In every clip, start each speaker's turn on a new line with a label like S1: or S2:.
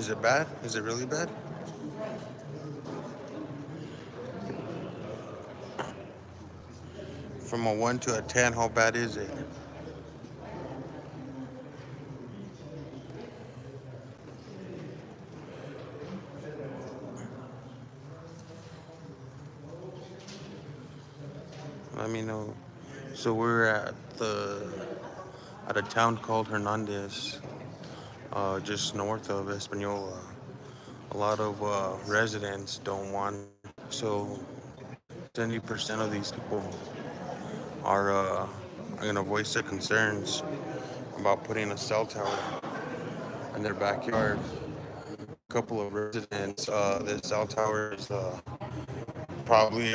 S1: Is it bad? Is it really bad? From a 1 to a 10, how bad is it? Let me know. So we're at a town called Hernandez, just north of Espanola. A lot of residents don't want it. So 70% of these people are gonna voice their concerns about putting a cell tower in their backyard. A couple of residents, this cell tower is probably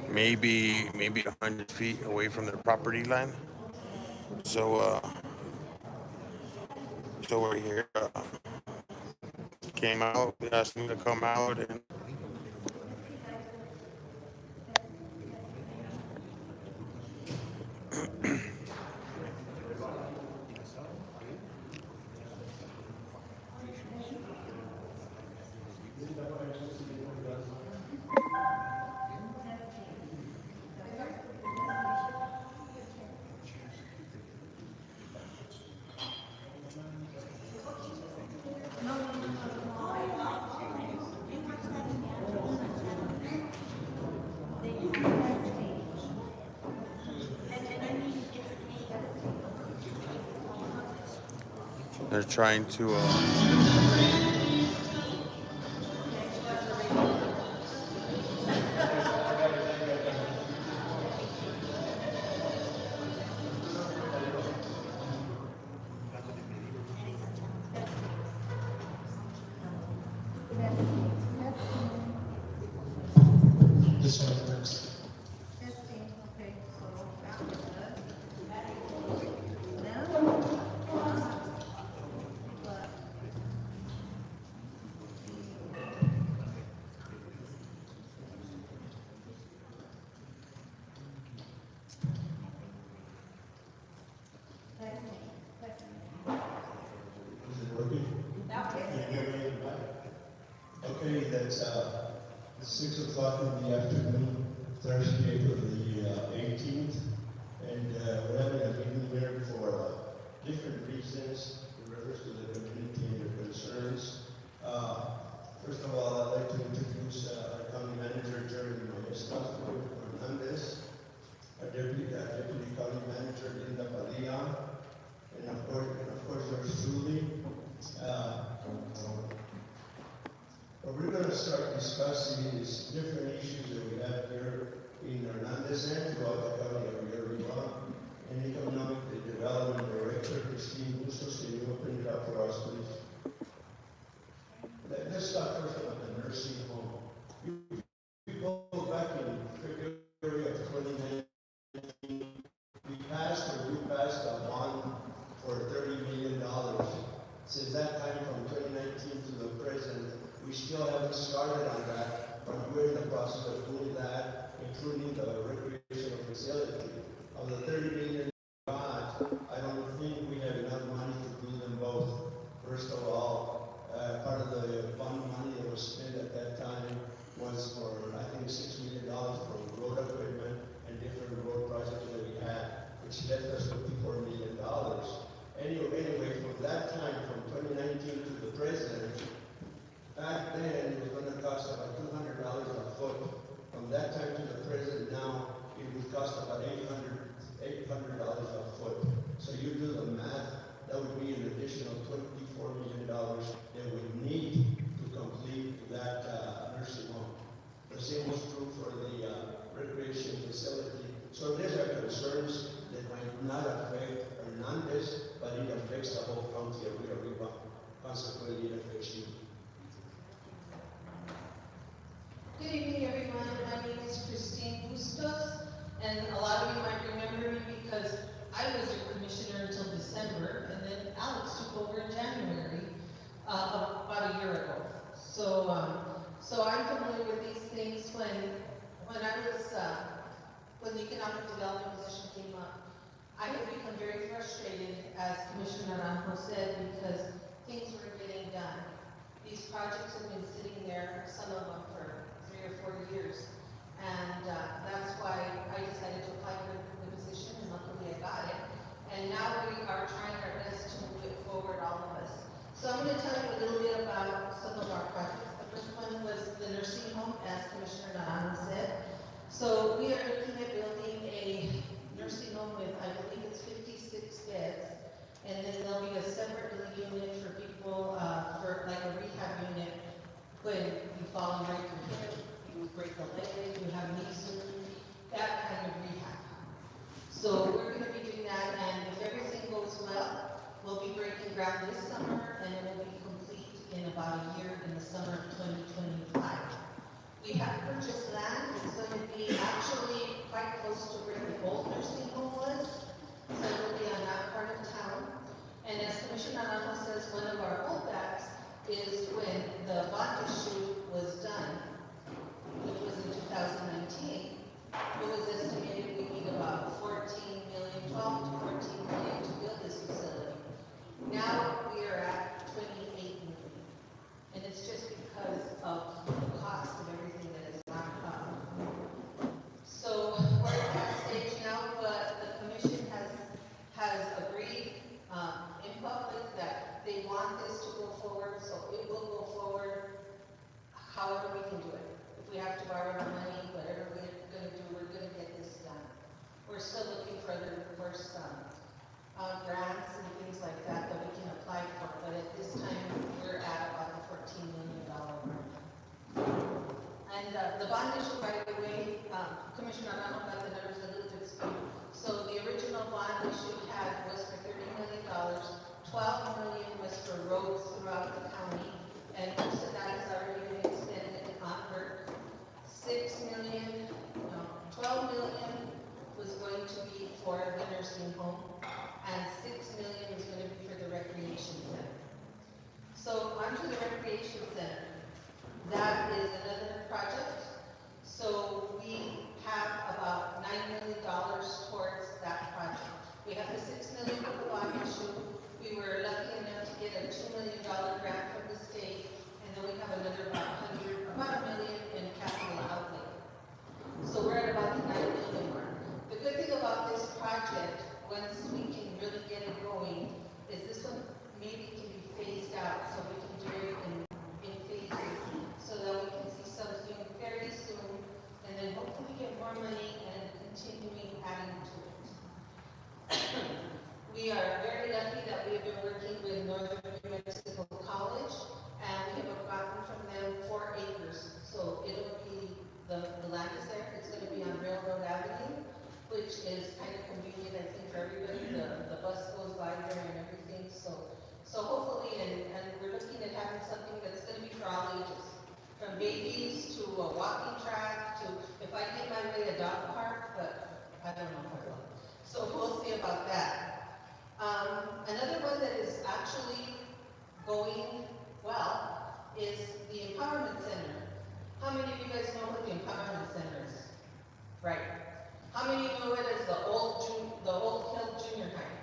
S1: maybe 100 feet away from their property line. So so we're here. Came out, they asked me to come out, and they're trying to.
S2: This one works. Is it working? Can you hear me? Okay, that's 6 o'clock in the afternoon, Thursday, April the 18th. And we're having a meeting here for different reasons in reference to the community and their concerns. First of all, I'd like to introduce our county manager, Jerry Hernandez, our deputy county manager, Linda Padilla, and of course, yours truly. Uh, what we're going to start discussing is different issues that we have here in Hernandez and throughout the county of Rio. And Economic Development Director, Christine Bustos, can you open it up for us, please? Let's start first about the nursing home. We go back in February of 2019, we passed a bond for $30 million. Since that time, from 2019 to the present, we still haven't started on that, but we're in the process of doing that, including the recreational facility. Of the 30 million baht, I don't think we have enough money to do them both. First of all, part of the fund money that was spent at that time was for, I think, $6 million for road equipment and different road projects that we had, which left us with $54 million. Anyway, from that time, from 2019 to the present, back then it was going to cost about $200 a foot. From that time to the present now, it would cost about $800 a foot. So you do the math, that would be an additional $24 million that we need to complete that nursing home. The same was true for the recreation facility. So these are concerns that might not affect Hernandez, but it affects the whole county of Rio Arriba. Consequently, it affects you.
S3: Good evening, everyone. My name is Christine Bustos, and a lot of you might remember me because I was your commissioner until December, and then Alex took over in January, about a year ago. So I'm familiar with these things. When I was when the economic development position came up, I have become very frustrated, as Commissioner Naranjo said, because things were getting done. These projects have been sitting there, some of them for 3 or 4 years. And that's why I decided to apply for the position, and luckily I got it. And now we are trying our best to move it forward, all of us. So I'm going to tell you a little bit about some of our projects. The first one was the nursing home, as Commissioner Naranjo said. So we are looking at building a nursing home with, I believe it's 56 beds. And then there'll be a separate unit for people, for like a rehab unit. When you fall and break your hip, you break a leg, you have knee surgery, that kind of rehab. So we're going to be doing that, and if everything goes well, we'll be breaking ground this summer, and it will be complete in about a year in the summer of 2025. We have purchased land. It's going to be actually quite close to where the old nursing home was, so it'll be on that part of town. And as Commissioner Naranjo says, one of our holdbacks is when the bond issue was done, which was in 2019, it was estimated we need about 14 million, 12 to 14 million to build this facility. Now we are at 28 million. And it's just because of the cost of everything that has gone up. So we're at that stage now, but the commission has agreed in public that they want this to go forward, so it will go forward however we can do it. If we have to borrow the money, whatever we're going to do, we're going to get this done. We're still looking for some grants and things like that that we can apply for, but at this time, we're at about the $14 million mark. And the bond issue, by the way, Commissioner Arano got the numbers a little bit skewed. So the original bond issue was for $30 million. 12 million was for roads throughout the county, and most of that has already been extended on work. 12 million was going to be for the nursing home, and 6 million was going to be for the recreation center. So onto the recreation center. That is another project. So we have about $9 million towards that project. We have the $6 million for the bond issue. We were lucky enough to get a $2 million grant from the state, and then we have another about $1 million in capital outlay. So we're at about the $9 million mark. The good thing about this project, once we can really get it going, is this one maybe can be phased out, so we can do it in phases, so that we can see something very soon, and then hopefully get more money and continuing adding to it. We are very lucky that we have been working with Northern New Mexico College, and we have gotten from them 4 acres. So it'll be, the land is there, it's going to be on Railroad Avenue, which is kind of convenient, I think, for everybody. The bus goes by there and everything. So hopefully, and we're looking at having something that's going to be for all ages. From babies to a walking track to, if I get my way, a dog park, but I don't know if I will. So we'll see about that. Another one that is actually going well is the Empowerment Center. How many of you guys know what the Empowerment Center is? Right. How many know it as the old Hill Junior High?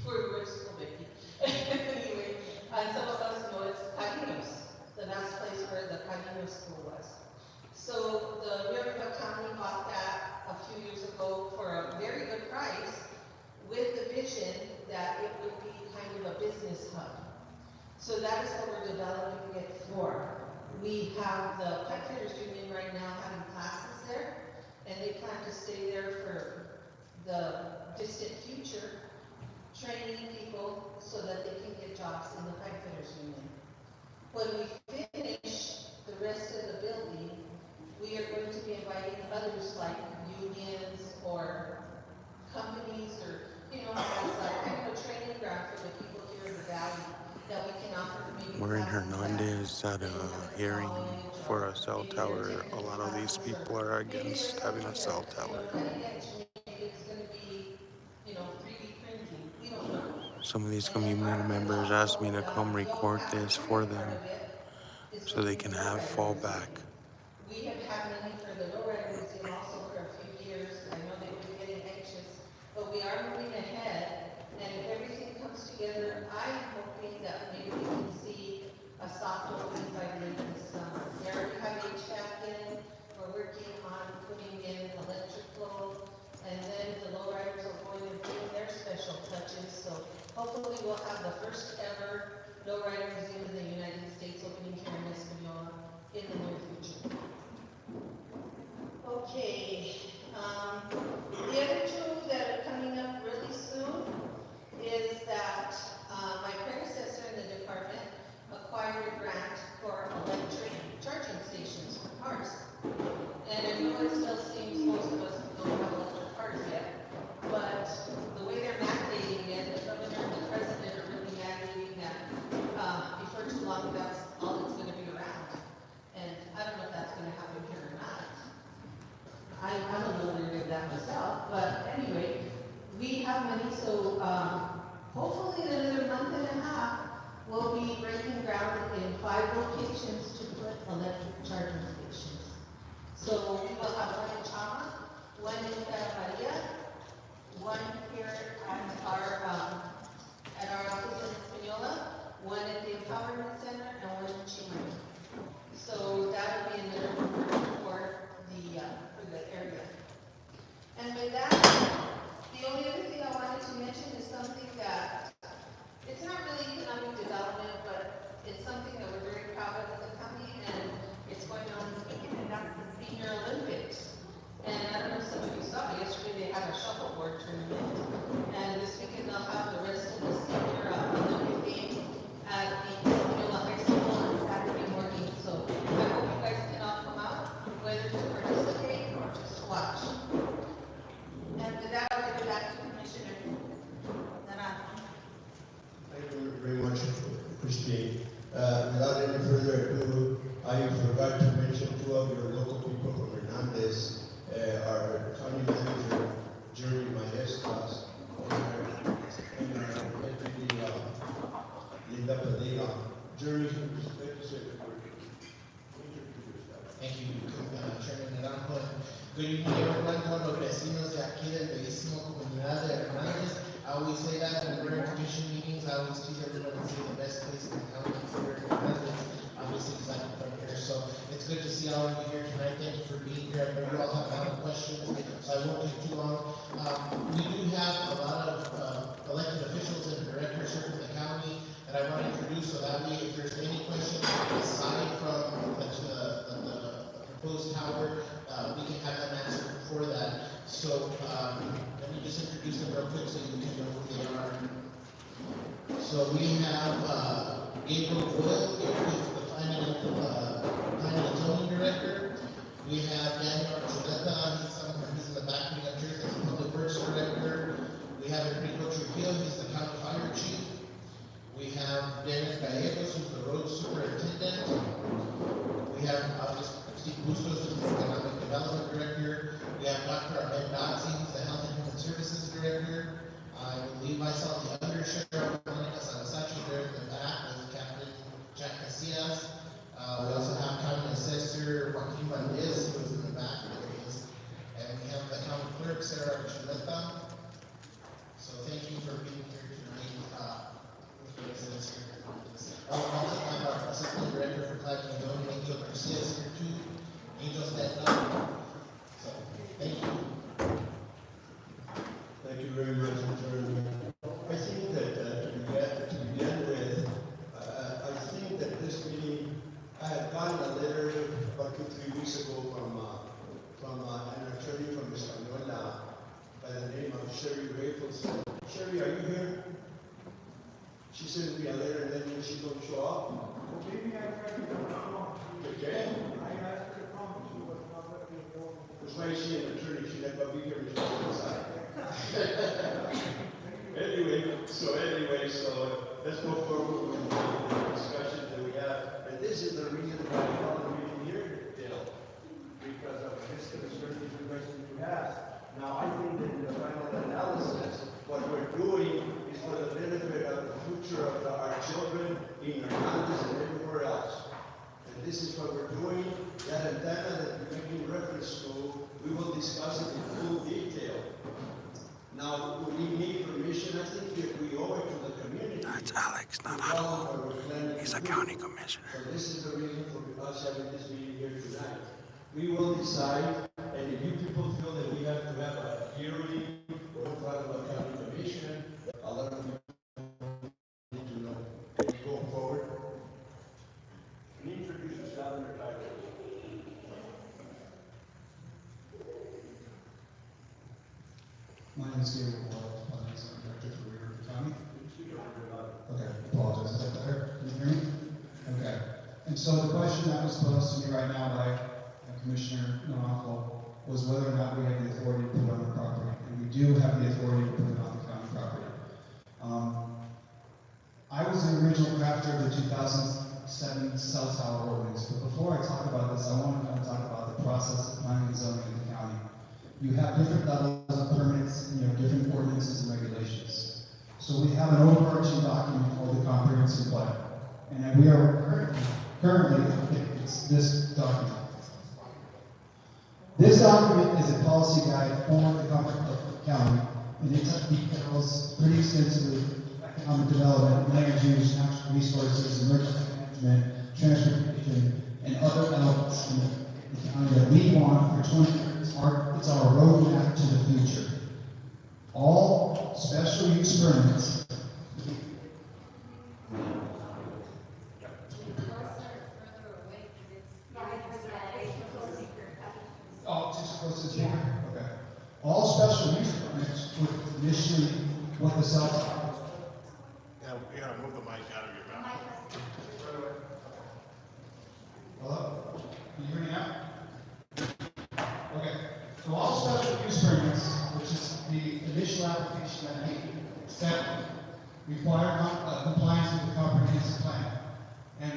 S3: We're in school, baby. Anyway, and some of us know it's Carinos, the last place where the Carinos school was. So the Riverville County bought that a few years ago for a very good price, with the vision that it would be kind of a business hub. So that is what we're developing it for. We have the Pipefitters Union right now having classes there, and they plan to stay there for the distant future, training people so that they can get jobs in the Pipefitters Union. When we finish the rest of the building, we are going to be inviting others like unions or companies or, as a kind of a training ground for the people here in the valley that we can offer maybe.
S1: We're in Hernandez at a hearing for a cell tower. A lot of these people are against having a cell tower.
S3: It's going to be, 3D printing. We don't know.
S1: Some of these community members asked me to come record this for them so they can have fallback.
S3: We have had money for the Lowrider Museum also for a few years. I know they've been getting anxious, but we are moving ahead. And if everything comes together, I'm hoping So, hopefully in another month and a half, we'll be breaking ground in 5 locations to put electric charging stations. So we will have one in Chama, one in Santa Maria, one here at our office in Espanola, one at the Empowerment Center, and one in Chimay. So that'll be another for the area. And with that, the only other thing I wanted to mention is something that, it's not really economic development, but it's something that we're very proud of as a county, and it's going on this weekend, and that's the Senior Olympics. And I don't know if some of you saw, yesterday they had a shuffleboard tournament, and this weekend they'll have the rest of the Senior Olympic Games at the Espanola High School on Saturday morning. So I hope you guys can all come out, whether to participate or just to watch. And with that, I'll give it back to Commissioner Naranjo.
S2: Thank you very much, Christine. Without any further ado, I forgot to mention 2 of your local people from Hernandez, our county manager, Jerry Maestas, and our deputy, Linda Padilla. Jerry, respect to say the word.
S4: Thank you, Chairman Naranjo. Good evening, everyone, todos los vecinos de aquí del bellísimo comunidad de Hernandez. I always say that when we're in commission meetings, I always tease everyone and say the best place in the county is here in Hernandez, obviously because I'm from here. So it's good to see all of you here tonight. Thank you for being here. I know you all have a lot of questions, so I won't take too long. We do have a lot of elected officials and directors here from the county that I want to introduce, so that way if there's any questions aside from the proposed tower, we can have them answered before that. So let me just introduce them real quick so you can know who they are. So we have Gabriel Boyle, who is the Planning and Zoning Director. We have Daniel Archuleta, he's in the back of the church, as the Public Works Director. We have Enrico Trujillo, he's the County Fire Chief. We have Dennis Gallegos, who's the Road Superintendent. We have Steve Bustos, who's the Economic Development Director. We have Dr. Ahmed Nazi, who's the Health and Human Services Director. I believe I saw the Undersheriff, Monica Sanasachi, there in the back with Captain Jack Casillas. We also have County Assessor Joaquin Hernandez, who is in the back there he is. And we have the County Clerk, Sarah Archuleta. So thank you for being here tonight. With the residents here. We also have our Assistant Director for Planning and Zoning, Angel Garcia, is here too. Angel's standing up. So thank you.
S2: Thank you very much, Attorney. I think that to begin with, I think that this meeting, I had gotten a letter about 2-3 weeks ago from an attorney from Espanola by the name of Sherry Rafelson. Sherry, are you here? She sent me a letter and then she don't show up.
S5: Maybe I tried to come.
S2: Okay.
S5: I asked her to come, she was not let me go.
S2: That's why she an attorney, she never be here on the side. Anyway, so let's go forward with the discussion that we have. And this is the reason why I call the meeting here, Dale, because of his concerns and questions you have. Now, I think that in the final analysis, what we're doing is for the benefit of the future of our children in Hernandez and everywhere else. And this is what we're doing. That antenna that you're making reference to, we will discuss it in full detail. Now, we need permission. I think if we owe it to the community.
S1: That's Alex, not Hannibal. He's a county commissioner.
S2: So this is the reason for us having this meeting here tonight. We will decide, and if you people feel that we have to have a hearing or in front of a county commission, a lot of people need to know. Can you go forward? Can you introduce yourself and your title?
S6: My name is Gabriel Boyle, Planning and Zoning Director for River County. Okay, apologize. Is that better? Can you hear me? Okay. And so the question that was posed to me right now by Commissioner Naranjo was whether or not we have the authority to put it on the property. And we do have the authority to put it on the county property. I was the original crafter of the 2007 cell tower ordinance, but before I talk about this, I want to kind of talk about the process of planning and zoning in the county. You have different levels of permits, different ordinances and regulations. So we have an overarching document called the comprehensive plan. And then we are currently, it's this document. This document is a policy guide for the county, and it details pretty extensively economic development, land use, natural resources, emergency management, transportation, and other elements in the county that we want for 20 years. It's our roadmap to the future. All special use permits. Oh, just close this here. Okay. All special use permits would initially what the cell tower.
S4: Yeah, we gotta move the mic out of your mouth.
S6: Hello? Can you hear me now? Okay. So all special use permits, which is the initial application that we accept, require compliance with the comprehensive plan. And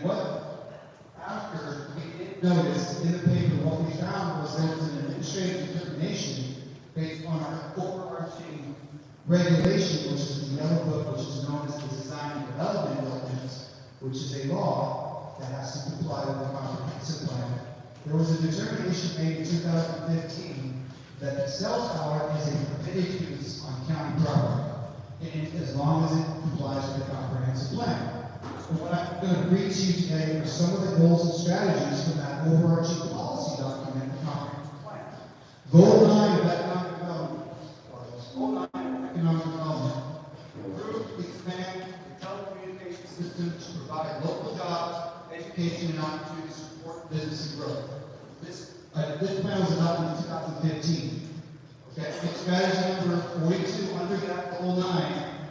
S6: after we did notice in the paper, what we found was there was an administrative determination based on our overarching regulation, which is the yellow book, which is known as the design and development ordinance, which is a law that has to comply with the comprehensive plan. There was a determination made in 2015 that the cell tower is a permitted use on county property, and as long as it complies with the comprehensive plan. So what I'm going to read to you today are some of the goals and strategies from that overarching policy document, the comprehensive plan. Goal 9 of economic development. Goal 9 of economic development. Improve, expand the telecommunications system to provide local jobs, education, and opportunities to support business and growth. This plan was adopted in 2015. Okay, strategy number 42 under that goal 9.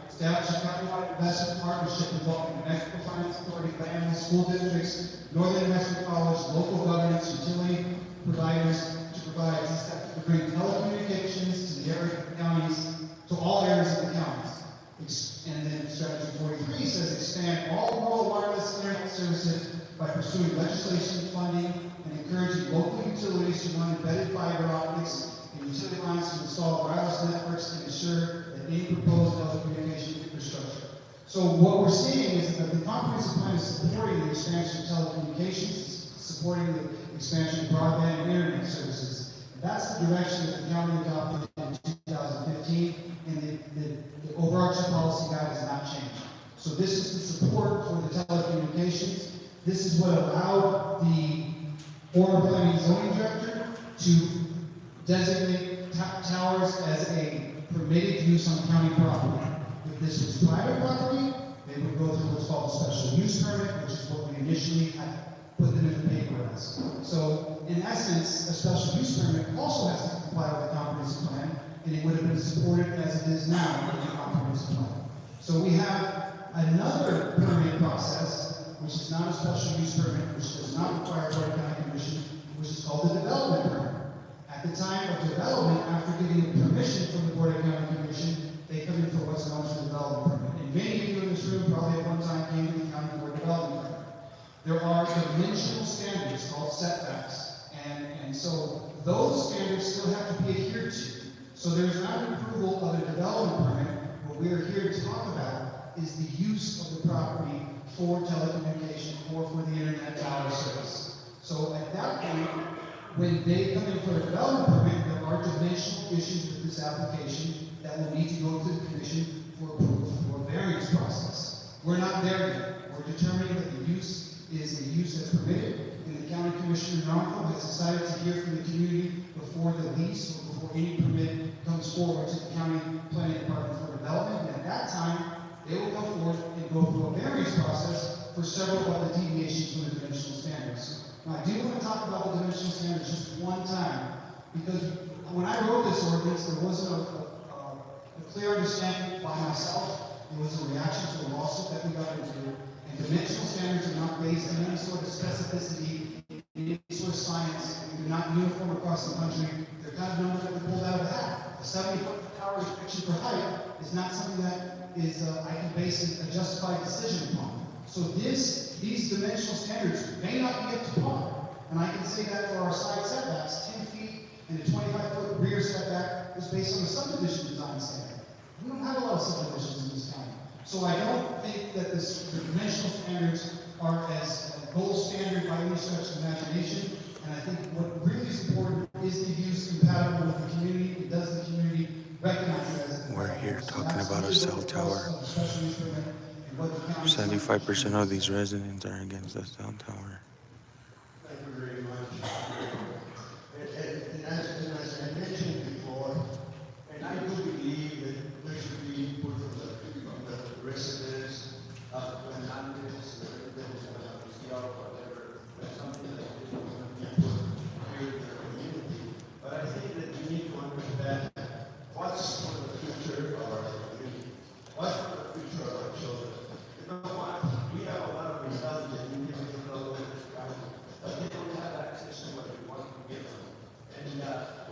S6: Establish a countywide investment partnership involving the Mexico Finance Authority, families, school districts, Northern Mexico College, local governments, utility providers to bring telecommunications to the area counties, to all areas of the counties. And then strategy 43 says expand all rural wireless internet services by pursuing legislation, funding, and encouraging local utilities to run embedded fiber optics and utility lines to install wireless networks and ensure that any proposed telecommunication infrastructure. So what we're seeing is that the comprehensive plan is supporting the expansion of telecommunications, it's supporting the expansion of broadband and internet services. That's the direction that the county adopted in 2015, and the overarching policy guide has not changed. So this is the support for the telecommunications. This is what allowed the former planning zoning director to designate towers as a permitted use on county property. If this was private property, they would go through what's called a special use permit, which is what we initially had put them in the paper as. So, in essence, a special use permit also has to comply with the comprehensive plan, and it would have been supported as it is now in the comprehensive plan. So we have another permit process, which is not a special use permit, which does not require Board of County Commission, which is called the development permit. At the time of development, after getting permission from the Board of County Commission, they come in for what's known as the development permit. And many of you in this room probably at one time came to the county for a development permit. There are dimensional standards called setbacks, and so those standards still have to be adhered to. So there's not an approval of a development permit. What we are here to talk about is the use of the property for telecommunications or for the internet tower service. So at that point, when they come in for a development permit, there are dimensional issues with this application that will need to go to the commission for approval for a variance process. We're not there yet. We're determining that the use is a use that's permitted, and the county commissioner Narco has decided to hear from the community before the lease or before any permit comes forward to the county planning department for development. And at that time, they will come forward and go through a variance process for several of the deviations from the dimensional standards. Now, I do want to talk about the dimensional standards just one time, because when I wrote this ordinance, there wasn't a clear understanding by myself. It was a reaction to a lawsuit that we got into. And dimensional standards are not based on any sort of specificity, any sort of science. They're not uniform across the country. They're kind of numbers that we pulled out of the hat. A 70-foot tower restriction for height is not something that is I can base a justified decision upon. So these dimensional standards may not be up to par. And I can say that for our side setbacks, 10 feet and a 25-foot rear setback is based on a subdivision design standard. We don't have a lot of subdivisions in this county. So I don't think that the conventional standards are as a gold standard by any stretch of imagination. And I think what really is important is the use compatible with the community. It does the community recognize it as a
S1: We're here
S6: so
S1: talking
S6: that's
S1: about a
S6: really
S1: cell
S6: what the thrust
S1: tower.
S6: of the special use permit and what the county.
S1: 75% of these residents are against the cell tower.
S2: Thank you very much. And as I mentioned before, and I do believe that there should be input from the residents of Hernandez, the residents of Seattle, whatever, but something like this would be put here in the community. But I think that we need to understand what's for the future of our community, what's for the future of our children. You know what? We have a lot of intelligent individuals all over this country, but they don't have access to what we want to give them. And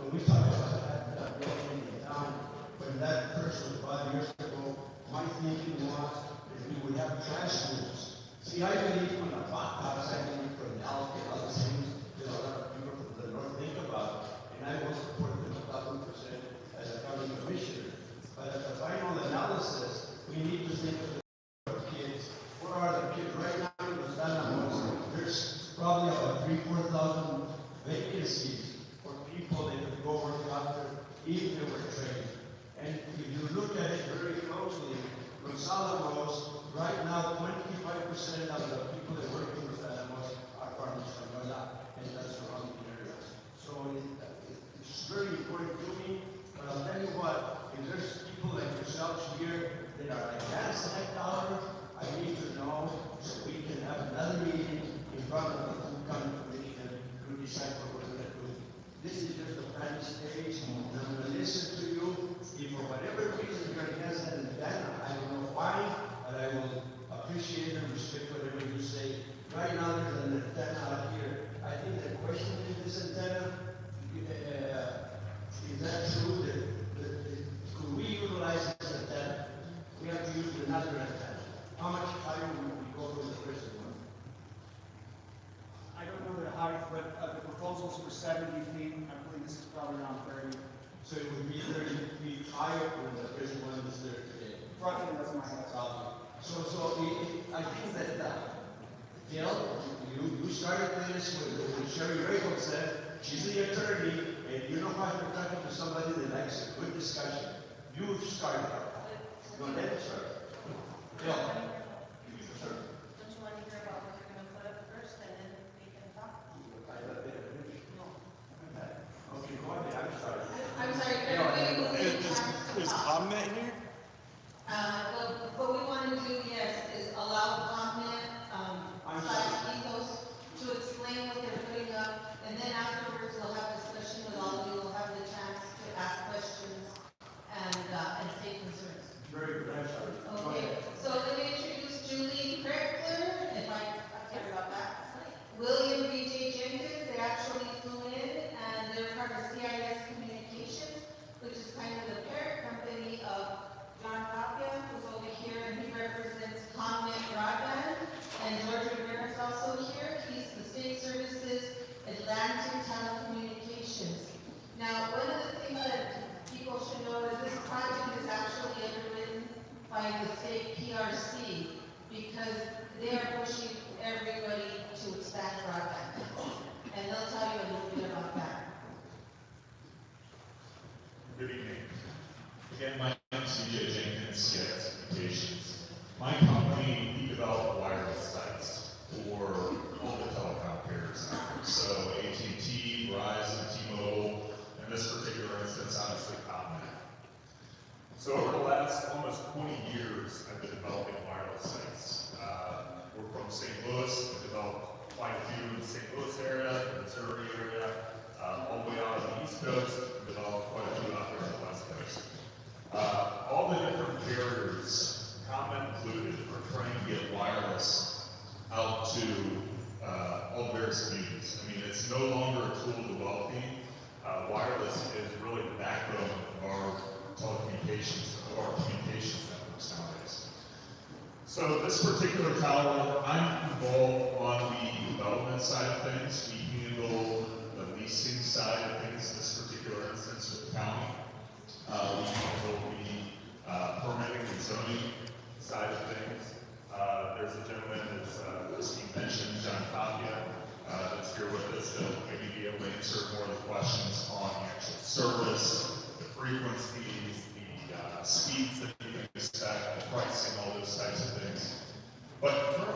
S2: when we talk about that building in town, when that first was 5 years ago, my thinking was that we would have trash rooms. See, I believe in a hot house, I believe for an elk and other things that a lot of people from the north think about. And I will support them 1,000% as a county commissioner. But at the final analysis, we need to think of the kids. Where are the kids? Right now in Los Alamos, there's probably about 3,000-4,000 vacancies for people that could go work out there if they were trained. And if you look at it very closely, Los Alamos, right now 25% of the people that work in Los Alamos are from Sonora and the surrounding areas. So it's very important to me, but I'll tell you what, if there's people like yourselves here that are against that tower, I need to know so we can have another meeting in front of the full county commission to decide what we're going to do. This is just a planning stage, and I'm going to listen to you. If for whatever reason you're against that antenna, I don't know why, but I will appreciate and respect whatever you say. Right now, there's an antenna out here. I think the question is this antenna, is that true? Could we utilize this antenna? We have to use another antenna. How much higher would we go from the present one?
S5: I don't know the height, but the proposal's for 70 feet. I believe this is probably around 30.
S2: So it would be 30 feet higher than the present one is there today.
S5: Roughly, that's my guess.
S2: So I think that, Gil, you started this with Sherry Rayfield said, she's the attorney, and you know how you're talking to somebody that likes a good discussion. You started it. Go ahead, sir. Gil. Sir.
S3: Don't you want to hear about what they're gonna put up first and then we can talk?
S2: Okay, go ahead, I'm sorry.
S3: I'm sorry, everybody will take
S1: Is
S3: time to talk.
S1: comment here?
S3: What we want to do, yes, is allow comment, slash ethos to explain what they're putting up, and then afterwards we'll have discussion with all of you, we'll have the chance to ask questions and state concerns.
S2: Very good, I'm sorry. Go
S3: Okay,
S2: ahead.
S3: so let me introduce Julie Kreckler, I'm sorry about that. William B.J. Jenkins, they actually flew in, and they're part of CIS Communications, which is kind of the parent company of John Tapia, who's over here, and he represents Comnet Broadband, and George Rivera is also here, he's the State Services Atlantic Telecommunications. Now, one of the things that people should know is this project is actually underwritten by the state PRC, because they are pushing everybody to expand broadband. And they'll tell you a little bit about that.
S7: Good evening. Again, my name is CJ Jenkins, CIS Communications. My company, we develop wireless sites for all the telecom carriers out there. So AT&T, Verizon, T-Mobile, in this particular instance, obviously Comnet. So over the last almost 20 years, I've been developing wireless sites. We're from St. Louis. We developed quite a few in the St. Louis area, the Missouri area, all the way out on the East Coast. We developed quite a few out there on the West Coast. All the different carriers, Comnet included, are trying to get wireless out to all the various communities. I mean, it's no longer a tool of the wealthy. Wireless is really the backbone of our telecommunications, of our communications networks nowadays. So this particular tower, I'm involved on the development side of things. We handle the leasing side of things in this particular instance with the county. We handle the permitting and zoning side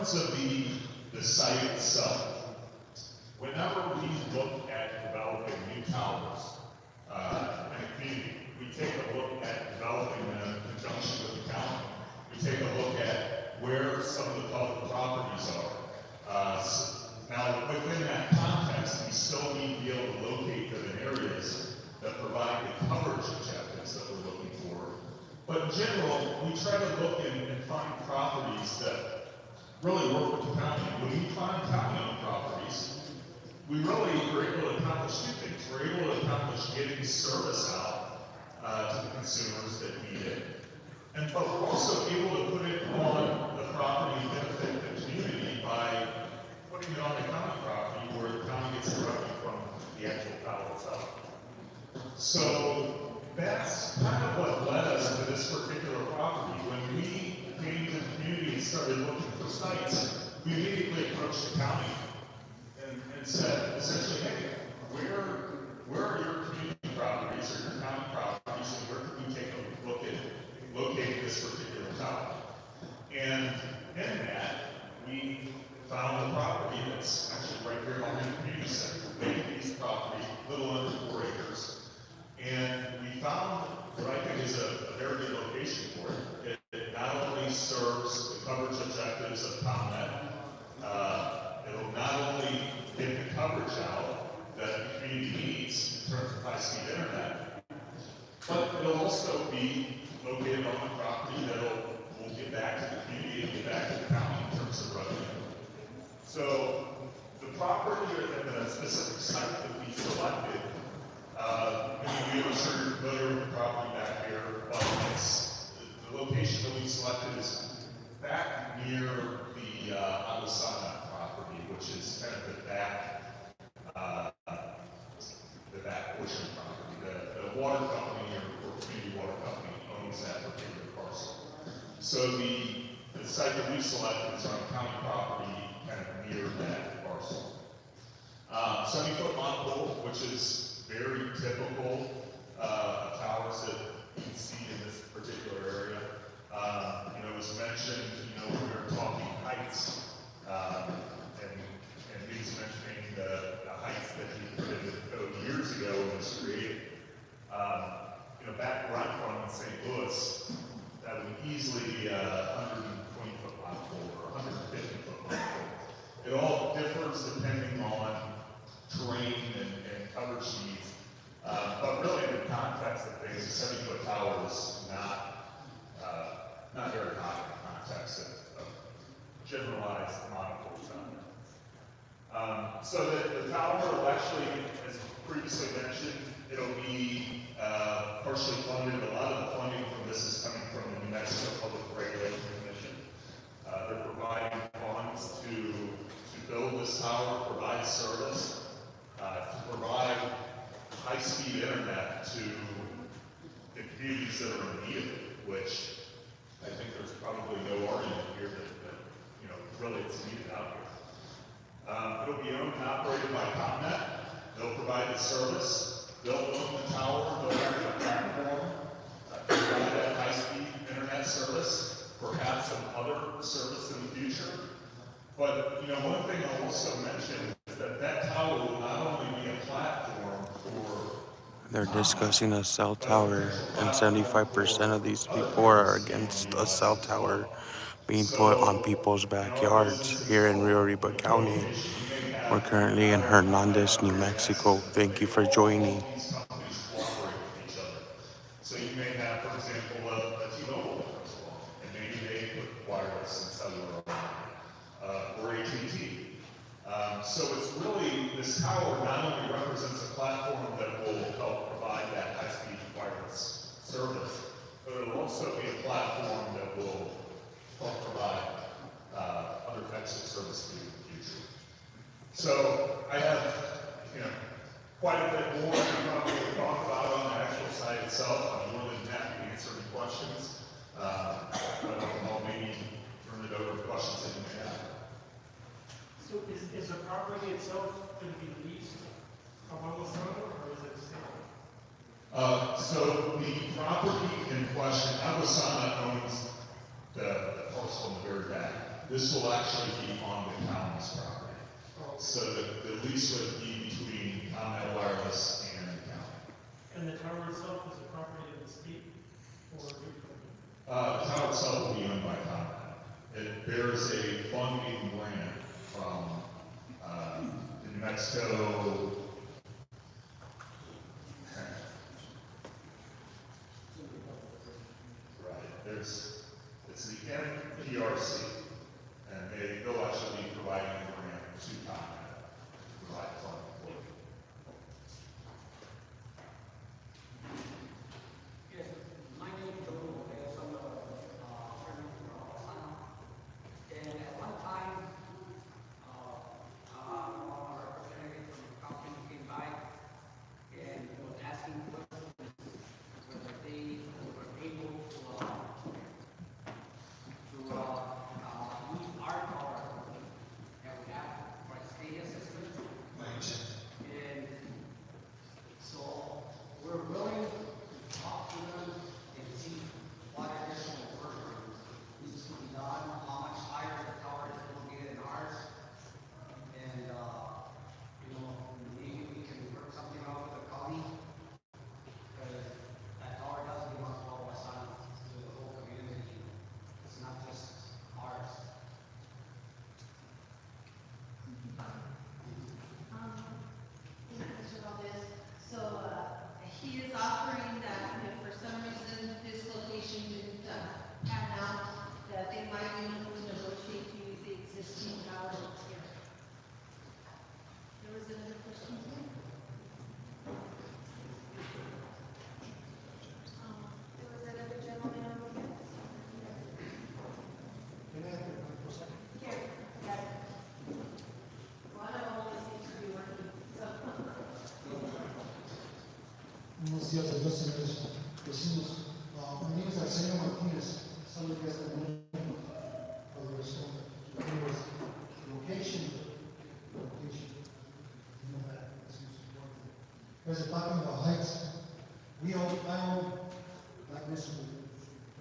S7: terms of the site itself, whenever we look at developing new towers in a community, we take a look at developing them in conjunction with the county. We take a look at where some of the public properties are. Now, within that context, we still need to be able to locate them in areas that provide the coverage objectives that we're looking for. But in general, we try to look and find properties that really work with the county. When we find county-owned properties, we really are able to accomplish two things. We're able to accomplish getting service out to the consumers that need it, but we're also able to put it on the property and benefit the community by putting it on the county property where the county gets the revenue from the actual tower itself. So that's kind of what led us to this particular property. When we came to the community and started looking for sites, we immediately approached the county and said, essentially, hey, where are your community properties or your county properties, and where can we take a look at locating this particular tower? And in that, we found a property that's actually right here on the community center. Big piece of property, a little under 4 acres. And we found what I think is a very good location for it. It not only serves the coverage objectives of ComNet, it'll not only get the coverage out that the community needs in terms of high-speed internet, but it'll also be located on the property that will get back to the community and get back to the county in terms of revenue. So the property and the specific site that we selected, I'm sure you're familiar with the property back here, but the location that we selected is back near the Aguasana property, which is kind of the back portion of the property. The water company or community water company owns that particular parcel. So the site that we selected is on county property, kind of near that parcel. 70-foot monopole, which is very typical of towers that you can see in this particular area. It was mentioned, we were talking heights, and he was mentioning the heights that he put in the code years ago when it was created. Back where I'm from in St. Louis, that would easily be a 120-foot monopole or 150-foot monopole. It all differs depending on terrain and coverage needs. But really in the context of things, a 70-foot tower is not very high in the context of generalized monopoles out there. So the tower will actually, as previously mentioned, it'll be partially funded. A lot of the funding from this is coming from the New Mexico Public Regulation Commission. They're providing funds to build this tower, provide service, to provide high-speed internet to the communities that are in need of it, which I think there's probably no argument here that really it's needed out here. It'll be owned and operated by ComNet. They'll provide the service. They'll own the tower. They'll have a platform to provide that high-speed internet service, perhaps some other service in the future. But one thing I'll also mention is that tower will not only be a platform for.
S1: They're discussing a cell tower, and 75% of these people are against a cell tower being put on people's backyards here in Rio Arriba County. We're currently in Hernandez, New Mexico. Thank you for joining.
S7: These companies cooperate with each other. So you may have, for example, a T-Mobile that comes along, and maybe they put wireless and cellular on, or AT&T. So it's really, this tower not only represents a platform that will help provide that high-speed wireless service, but it'll also be a platform that will help provide other types of service in the future. So I have, quite a bit more to probably talk about on the actual site itself. I'm more than happy to answer any questions. But I'll maybe turn it over to questions that you may have.
S5: So is the property itself going to be leased from Aguasana, or is it sale?
S7: So the property in question, Aguasana owns the parcel in the very back. This will actually be on the county's property. So the lease would be between Continental Wireless and the county.
S5: And the tower itself is a property of the state or a big company?
S7: The tower itself will be owned by Continental. It bears a funding grant from the New Mexico. Right, it's the NPRC, and they'll actually be providing a grant to Continental to provide funding for it.
S8: Yes, my name is Joe Lopez. I'm the chairman for Osana. And at one time, our representative from the company came by and was asking questions whether they were able to use our power that we have for a stadium system. And so we're willing to talk to them and see what additional work needs to be done, how much higher the tower is going to get in ours. And, maybe we can work something out with the county. Because that tower does belong to all of us, to the whole community. It's not just ours.
S3: Mr. Valdez, so, he is offering that if for some reason this location didn't, pan out, that they might be able to negotiate to use the existing tower that's here. There was another question here? There was another gentleman on the fence. Here, got it. One of them only seems to be working, so.
S9: Buenos días, adiós, señores vecinos. My name is Arsenio Martinez. Some of you guys don't know me, or the restaurant. Anyways, location. You know that, that's most important. You guys are talking about heights. I own Black Mesa,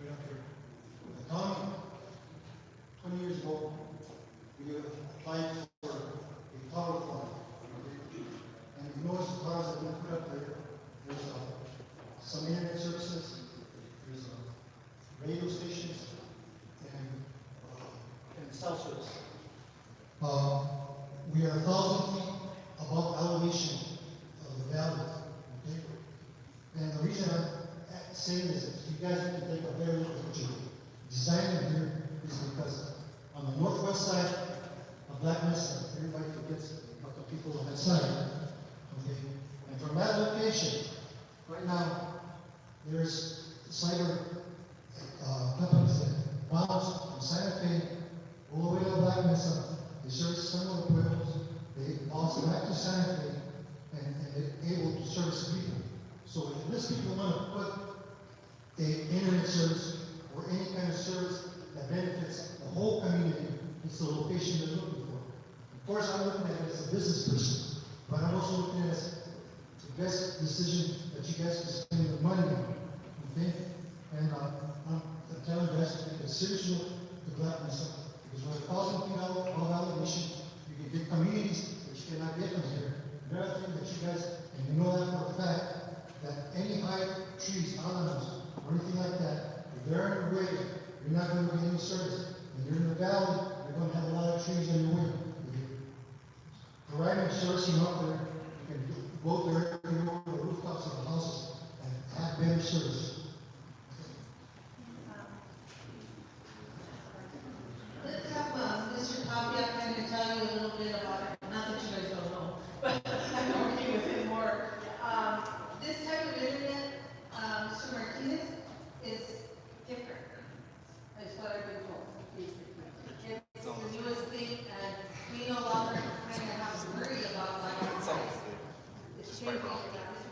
S9: right up here. The county, 20 years ago, we applied for a tower fund. And you notice the cars that we put up there, there's some internet services, there's radio stations, and cell service. We are 1,000 feet above elevation of the valley. Okay? And the reason I'm saying is that you guys have to take a very look at what you're designing here is because on the northwest side of Black Mesa, everybody forgets about the people on that side. Okay? And from that location, right now, there's cyber companies that bounce from Santa Fe all the way to Black Mesa. They service some of the pueblos. They bounce back to Santa Fe, and they're able to service the people. So if these people want to put an internet service or any kind of service that benefits the whole community, it's the location they're looking for. Of course, I'm looking at it as a business person, but I'm also looking at it as the best decision that you guys can spend your money on. Okay? And I'm telling you guys to take a serious look at Black Mesa, because we're 1,000 feet out of elevation. You can get communities that you cannot get from here. Another thing that you guys, and you know that for a fact, that any high trees, islands, or anything like that, if they're in the way, you're not going to get any service. When you're in the valley, you're going to have a lot of trees in your way. Providing service up there, you can go there, you go to the rooftops of the houses, and have better service.
S3: Let's have Mr. Tapia kind of tell you a little bit about it. Not that you guys don't know, but I'm working with him more. This type of internet, Mr. Martinez, is different. Is what I've been told, basically. It's the newest thing, and we no longer kind of have to worry about like it's changing. Mr.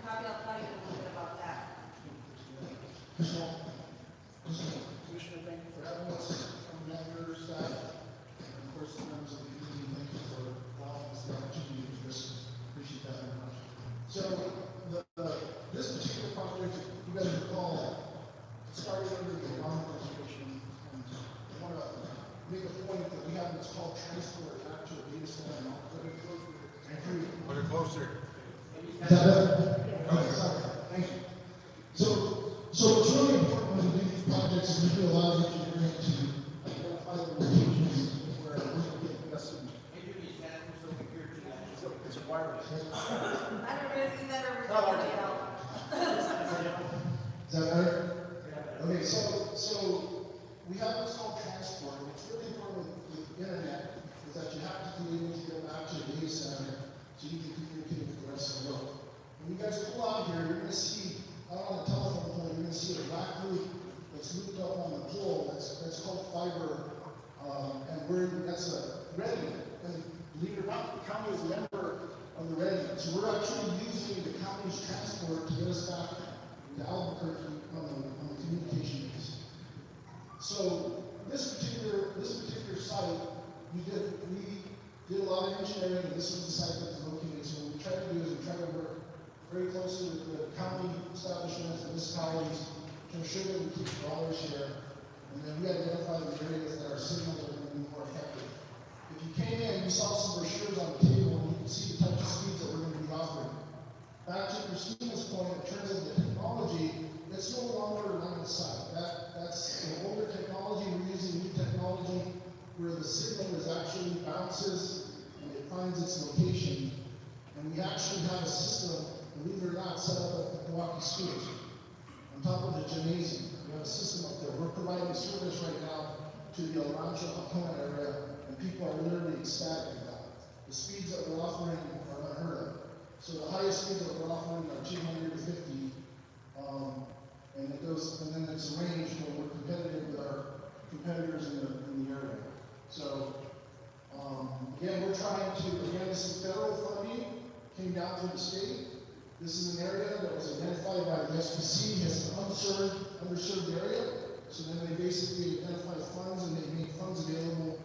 S3: Tapia, I'll tell you a little bit about that.
S9: Commissioner, thank you for having us on that your staff. And of course, the members of the committee, thank you for allowing us the opportunity to address this. Appreciate that very much. So, this particular project, you guys recall, started under the bond administration. And I want to make a point that we Is that better? Okay, sorry, thank you. So it's really important when we do these projects, is we do a lot of engineering to identify the locations where we can get best. It's wireless.
S3: I don't really do that over
S9: Is that better? Okay, so we have what's called transport. What's really important with internet is that you have to be able to get back to your data center so you can communicate with the rest of the world. When you guys pull out here, you're going to see, out on the telephone pole, you're going to see a black loop that's looped up on the pole. That's called fiber, that's a red link. And believe it or not, the county is a member of the red link. So we're actually using the county's transport to get us back to Albuquerque on the communication piece. So this particular site, we did a lot of engineering, and this was the site that was located. So what we try to do is we try to work very closely with the county establishments and municipalities to ensure that we keep dollars here, and then we identify the areas that our signals are going to be more effective. If you came in, you saw some brochures on the table, and you can see the types of speeds that we're going to be offering. Back to Christina's point, in terms of the technology, it's no longer line of sight. That's an older technology. We're using new technology where the signal is actually bounces and it finds its location. And we actually have a system, believe it or not, set up at the Milwaukee schools. On top of the gymnasium, we have a system up there. We're providing service right now to the El Rancho Alcona area, and people are literally ecstatic about it. The speeds that we're offering are unheard of. So the highest speeds that we're offering are 250, and then it's a range where we're competitive with our competitors in the area. So again, we're trying to, this is federal funding, came down through the state. This is an area that was identified by the SPC as an underserved area. So then they basically identified funds and they made funds available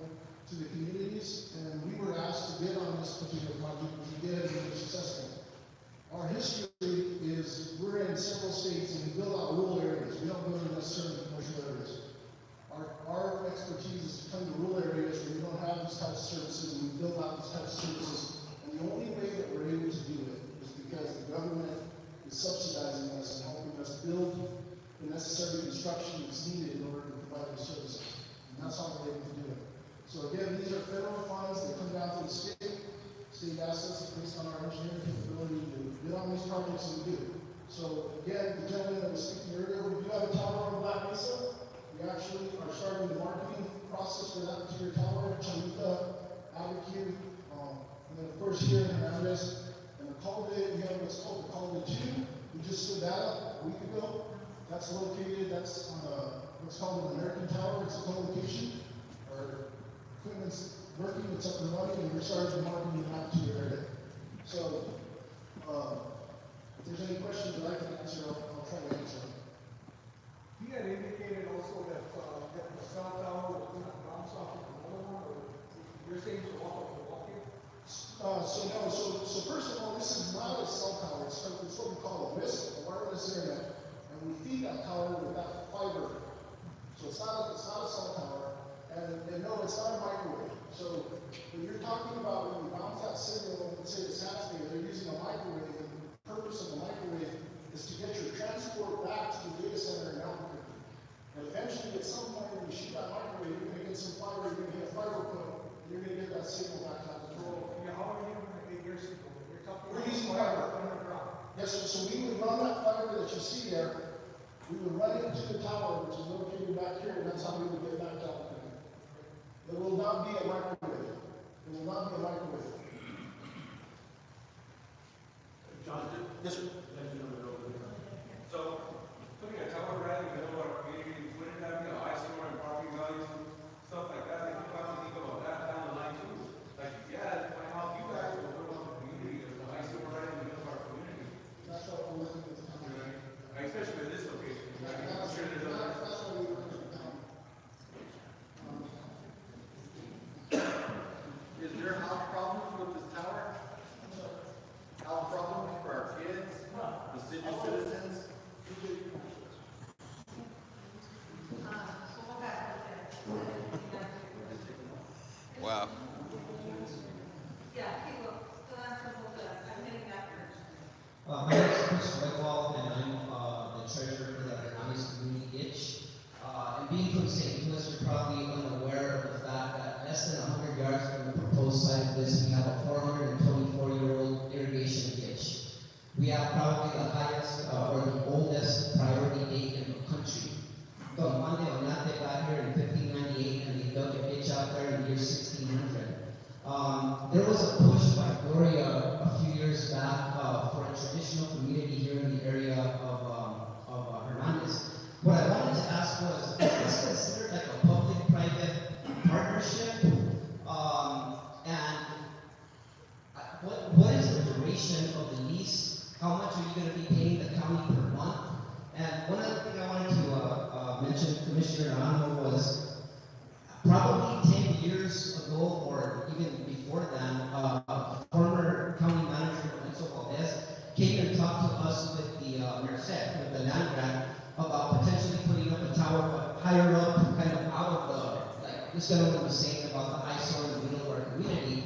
S9: to the communities. And we were asked to bid on this particular project, which we did, and we were successful. Our history is we're in several states and we build out rural areas. We don't go to necessarily commercial areas. Our expertise is to come to rural areas where we don't have these types of services, and we build out these types of services. And the only way that we're able to do it is because the government is subsidizing us and helping us build the necessary construction that's needed in order to provide those services. And that's how we're able to do it. So again, these are federal funds that come down to the state. State assets based on our engineering capability to bid on these projects, and we do. So again, the gentleman that was speaking earlier, we do have a tower on Black Mesa. We actually are starting the marketing process for that particular tower, Chalita, Albuquerque, and then of course here in Hernandez. And the Calvin, we have what's called the Calvin 2. We just stood that up a week ago. That's located, that's on what's called an American Tower. It's a co-location. Our equipment's working, it's up and running, and we're starting the marketing out to your area. So, if there's any questions that I can answer, I'll try to answer them.
S2: He had indicated also that the cell tower was going to bounce off of another one, or you're saying to off of Milwaukee?
S9: So first of all, this is not a cell tower. It's what we call a WISP, a wireless internet, and we feed that tower with that fiber. So it's not a cell tower, and no, it's not a microwave. So when you're talking about when you bounce that signal, let's say it's happening, they're using a microwave. The purpose of the microwave is to get your transport back to the data center in Albuquerque. And eventually, at some point, when you shoot that microwave, you're going to get some fiber, you're going to get a fiber point, and you're going to get that signal back out the door.
S2: Yeah, how are you going to get your signal? You're talking
S9: We're using fiber.
S2: underground.
S9: Yes, so we would run that fiber that you see there, we would run it into the tower, which is located back here, and that's how we would get back to Albuquerque. There will not be a microwave. There will not be a microwave.
S10: John,
S9: Yes, sir.
S10: so putting a tower right in the middle of our community, wouldn't that be a high store and property values, stuff like that? They keep on thinking about that down the line too. Like, yeah, if I help you guys, we'll build up a community, there's a high store right in the middle of our community.
S9: That's what we're looking at the
S10: You
S9: tower.
S10: know what I mean? Like, especially with this location, you know, I'm sure there's other.
S9: That's what we work at the tower.
S11: Is there health problems with this tower? Health problems for our kids, the senior citizens?
S3: So what happened there?
S1: Wow.
S3: Yeah, he will, so that's the whole, I'm getting that first.
S8: probably the highest or the oldest priority gate in the country. Don Juan de Oñate got here in 1598 and they dug a ditch out there in the year 1600. There was a push by Gloria a few years back for a traditional community here in the area of Hernandez. What I wanted to ask was, is this considered like a public-private partnership? And what is the duration of the lease? How much are you going to be paying the county per month? And one other thing I wanted to mention, Commissioner Arano, was probably 10 years ago, or even before then, a former county manager, Lorenzo Valdez, came and talked to us with the Merced, with the land grant, about potentially putting up a tower, but higher up, kind of out of the, like this gentleman was saying about the eyesore in the middle of our community,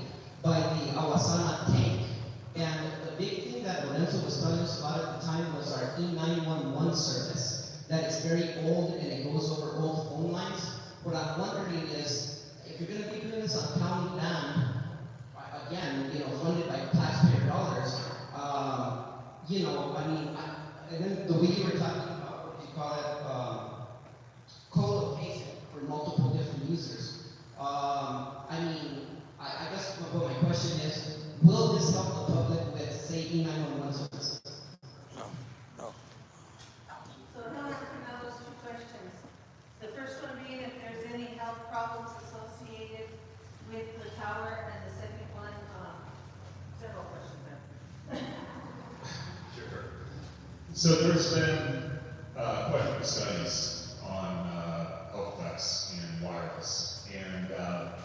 S8: by the Awasana tank. And the big thing that Lorenzo was telling us about at the time was our E911 service, that is very old and it goes over old phone lines. What I'm wondering is, if you're going to be doing this on county land, again, funded by taxpayer dollars, and then the way you were talking about, what do you call it, co-location for multiple different users. I guess what my question is, will this help the public with, say, E911 services?
S1: No, no.
S3: So he'll answer now those two questions. The first one being if there's any health problems associated with the tower, and the second one, several questions there.
S7: Sure. So there's been quite a few studies on health effects in wireless, and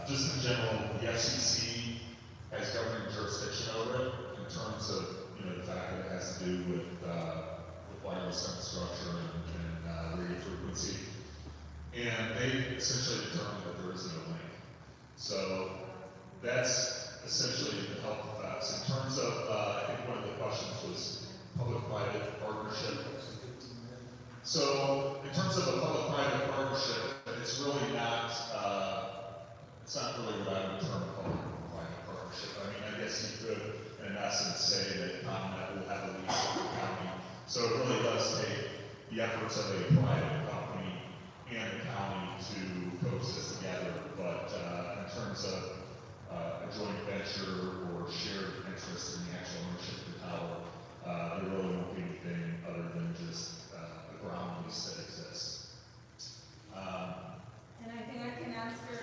S7: just in general, the FCC has governing jurisdiction over it in terms of the fact that it has to do with wireless infrastructure and radio frequency, and they essentially determined that there is no link. So that's essentially the health effects. In terms of, I think one of the questions was public-private partnership. So in terms of a public-private partnership, it's really not, it's not really what I would term a public-private partnership. I mean, I guess you could, in essence, say that ComNet will have a lease with the county. So it really does take the efforts of a private company and the county to coexist together. But in terms of a joint venture or shared interest in the actual ownership of the tower, there really won't be anything other than just a ground lease that exists.
S3: And I think I can answer,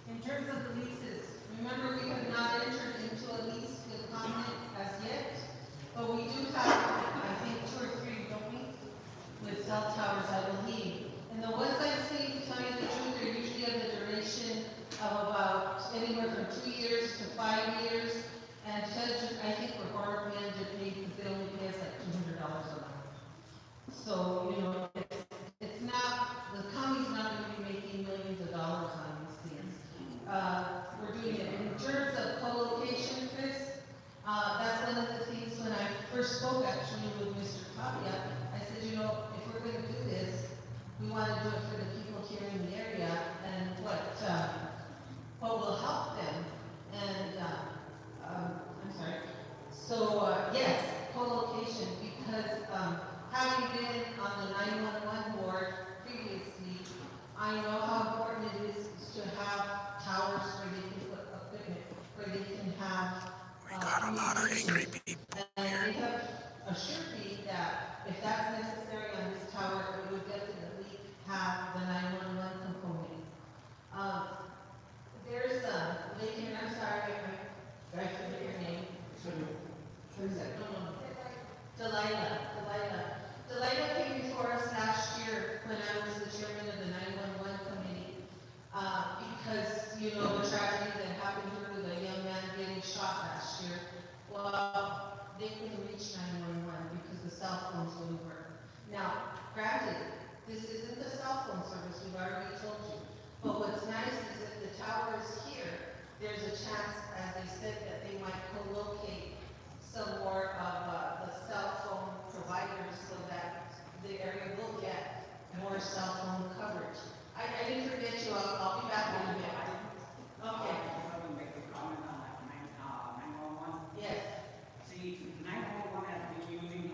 S3: in terms of the leases, remember we have not entered into a lease with ComNet as yet, but we do have, I think, 2 or 3, don't we? With cell towers, I believe. And the ones I've seen, to tell you the truth, they're usually of the duration of about anywhere from 2 years to 5 years. And I think we're horribly underpaid because they only pay us like $200 a month. So, it's not, the county's not going to be making millions of dollars on these things. We're doing it. In terms of co-location, Chris, that's one of the things when I first spoke actually with Mr. Tapia, I said, if we're going to do this, we want to do it for the people here in the area and what will help them. And, I'm sorry. So, yes, co-location, because having been on the 911 board previously, I know how important it is to have towers where they can put equipment, where they can have
S1: We got a lot of angry people
S3: and
S1: here.
S3: they have assured me that if that's necessary on this tower, it would definitely have the 911 component. There's Lake, and I'm sorry, I forget your name. What is that? No. Delilah came before us last year when I was the chairman of the 911 committee. Because, the tragedy that happened here with a young man getting shot last year. Well, they couldn't reach 911 because the cell phones wouldn't work. Now, granted, this isn't the cell phone service, we've already told you. But what's nice is if the tower is here, there's a chance, as they said, that they might co-locate some more of the cell phone providers so that the area will get more cell phone coverage. I didn't forget you, I'll be back in a minute. Okay.
S8: Make a comment on that 911.
S3: Yes.
S8: See, 911 has been using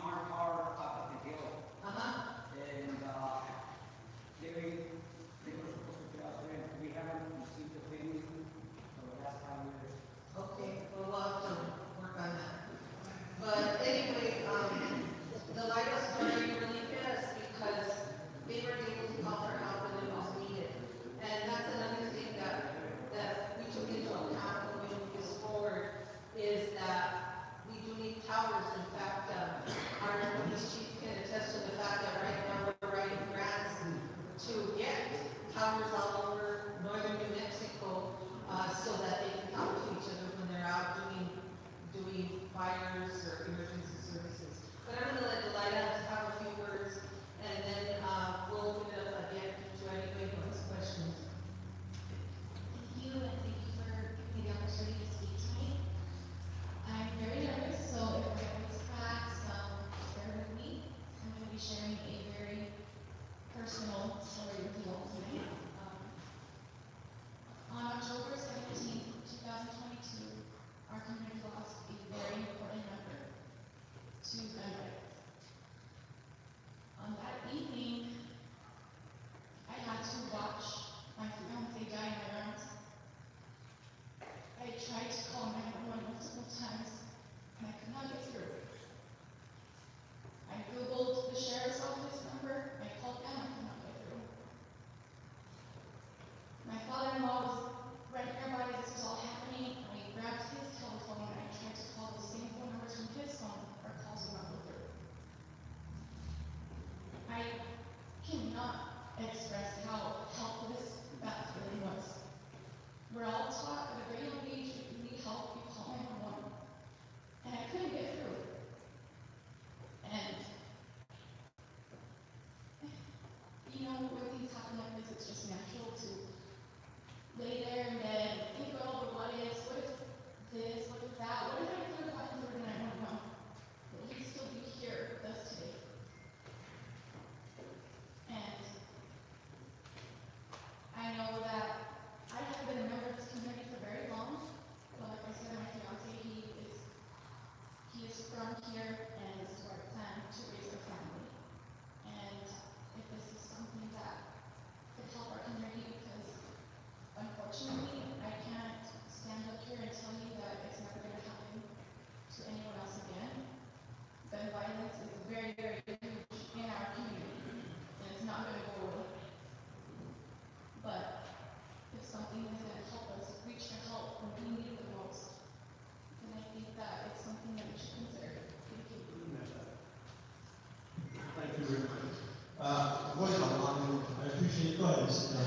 S2: sit down.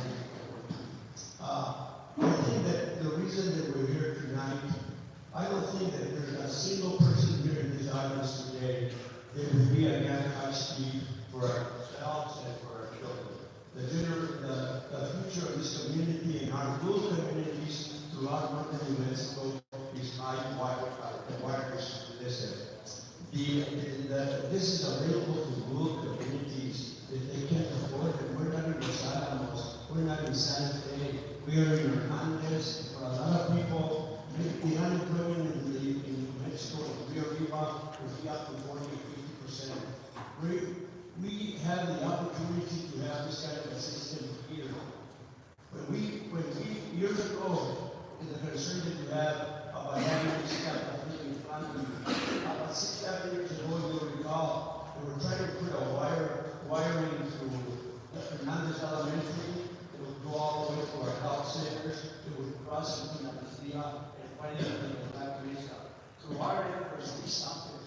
S2: I think that the reason that we're here tonight, I don't think that there's a single person here in this audience today that would be against high speed for ourselves and for our children. The future of this community and our rural communities throughout northern New Mexico is high wireless. This is available to rural communities that they can't afford it. We're not in Los Alamos, we're not in Santa Fe, we are in Hernandez. For a lot of people, the unemployment in Mexico, we are up to 40 or 50%. We have the opportunity to have this kind of a system here. When we years ago, in the concern that you have about having this kind of thing in front of you, about 6, 7 years ago, you'll recall, they were trying to put a wiring to Hernandez Elementary. It would go all the way to our health centers. It would cross into La Mesilla and finally into the Black Mesa. So our efforts, we stopped it.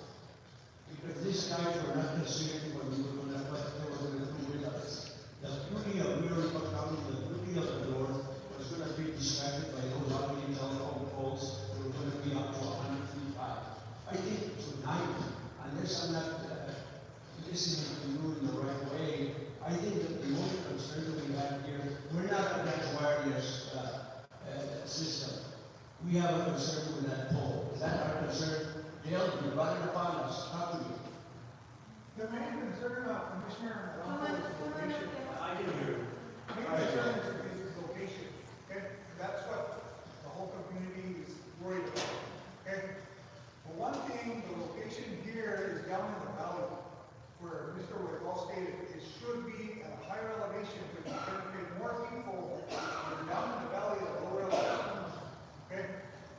S2: Because these guys were not considering what they were going to do with us. The beauty of Miracle County, the beauty of the North, was going to be distracted by those ugly telephone poles that were going to be up to 100 feet high. I think tonight, unless I'm not listening to you in the right way, I think that the only concern that we have here, we're not against wireless system. We have a concern with that pole. Is that our concern? Dale, you brought it upon us. How do you?
S12: The main concern, Commissioner, is location.
S10: I can hear you.
S12: Main concern is location. Okay, that's what the whole community is worried about. Okay, for one thing, the location here is down in the valley, where Mr. Rodriguez stated it should be at a higher elevation to benefit more people. We're down in the valley at a lower elevation. Okay,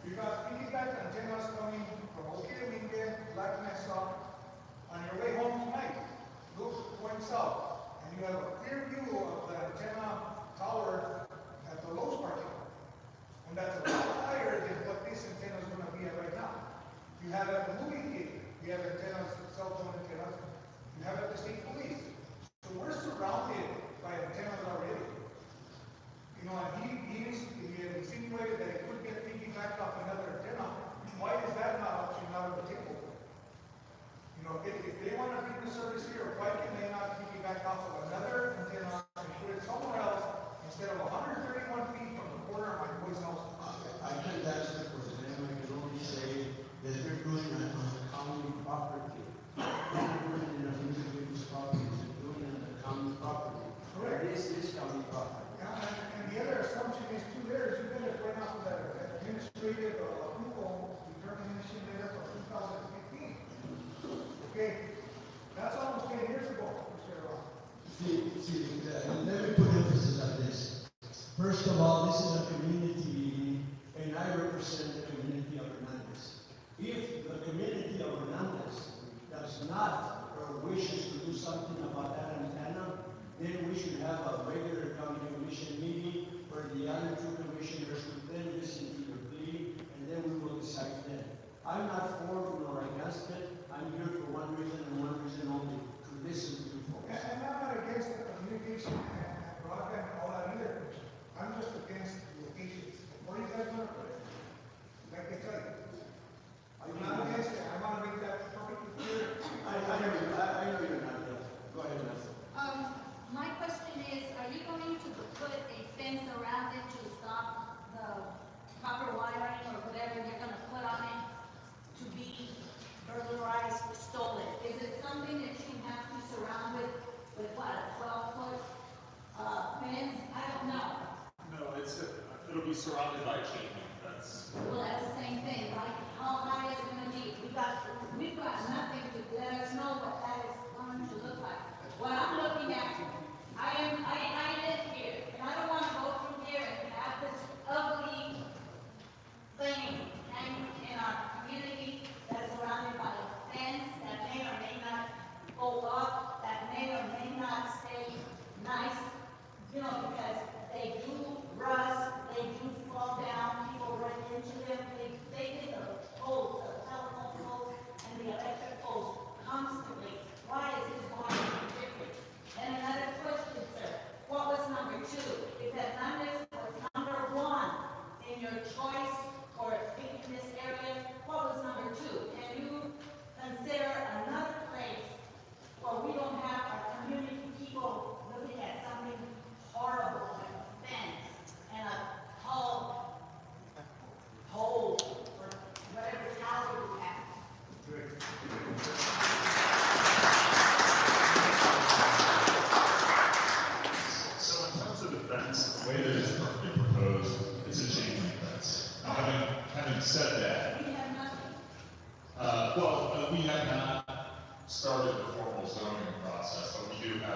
S12: you got piggyback antennas coming from Okealinge, Black Mesa. On your way home tonight, look going south, and you have a clear view of the antenna tower at the Lowe's parking lot. And that's a lot higher than what this antenna is going to be at right now. You have at the movie theater, you have antennas, cell phone antennas. You have at the state police. So we're surrounded by antennas already. You know, and he insinuated that he could get piggybacked off another antenna. Why is that not option out of the table? You know, if they want to bring the service here, why can they not piggyback off of another antenna and put it somewhere else instead of 131 feet from the corner of my boy's house?
S2: I can't answer for them. I can only say that they're doing it on the county property. They're doing it on individual's property. They're doing it on the county property.
S12: Correct.
S2: This is county property.
S12: And the other assumption is too there is you better went off of that administrative approval determination there for 2015. Okay, that's almost 10 years ago, Mr. Ron.
S2: Let me put emphasis on this. First of all, this is a community meeting, and I represent the community of Hernandez. If the community of Hernandez does not or wishes to do something about that antenna, then we should have a regular county commission meeting where the other two commissioners would then listen to your plea, and then we will decide then. I'm not for nor against it. I'm here for one reason and one reason only, to listen to you folks.
S12: And I'm not against the communication and broadband and all that either. I'm just against the locations. Where are you guys going to put it? Like I tell you. I'm not against it. I want to make that perfectly clear.
S2: I know you're not there. Go ahead, Nelson.
S13: My question is, are you going to put a fence around it to stop the copper wiring or whatever you're going to put on it to be burglarized, stolen? Is it something that you have to surround with what, a 12-foot fence? I don't know.
S7: No, it'll be surrounded by a chain link fence.
S13: Well, that's the same thing, right? How high is it going to be? We've got nothing to let us know what that is going to look like. What I'm looking at, I live here, and I don't want to go through here and have this ugly thing hanging in our community that's surrounded by a fence that may or may not go up, that may or may not stay nice, you know, because they do rust, they do fall down,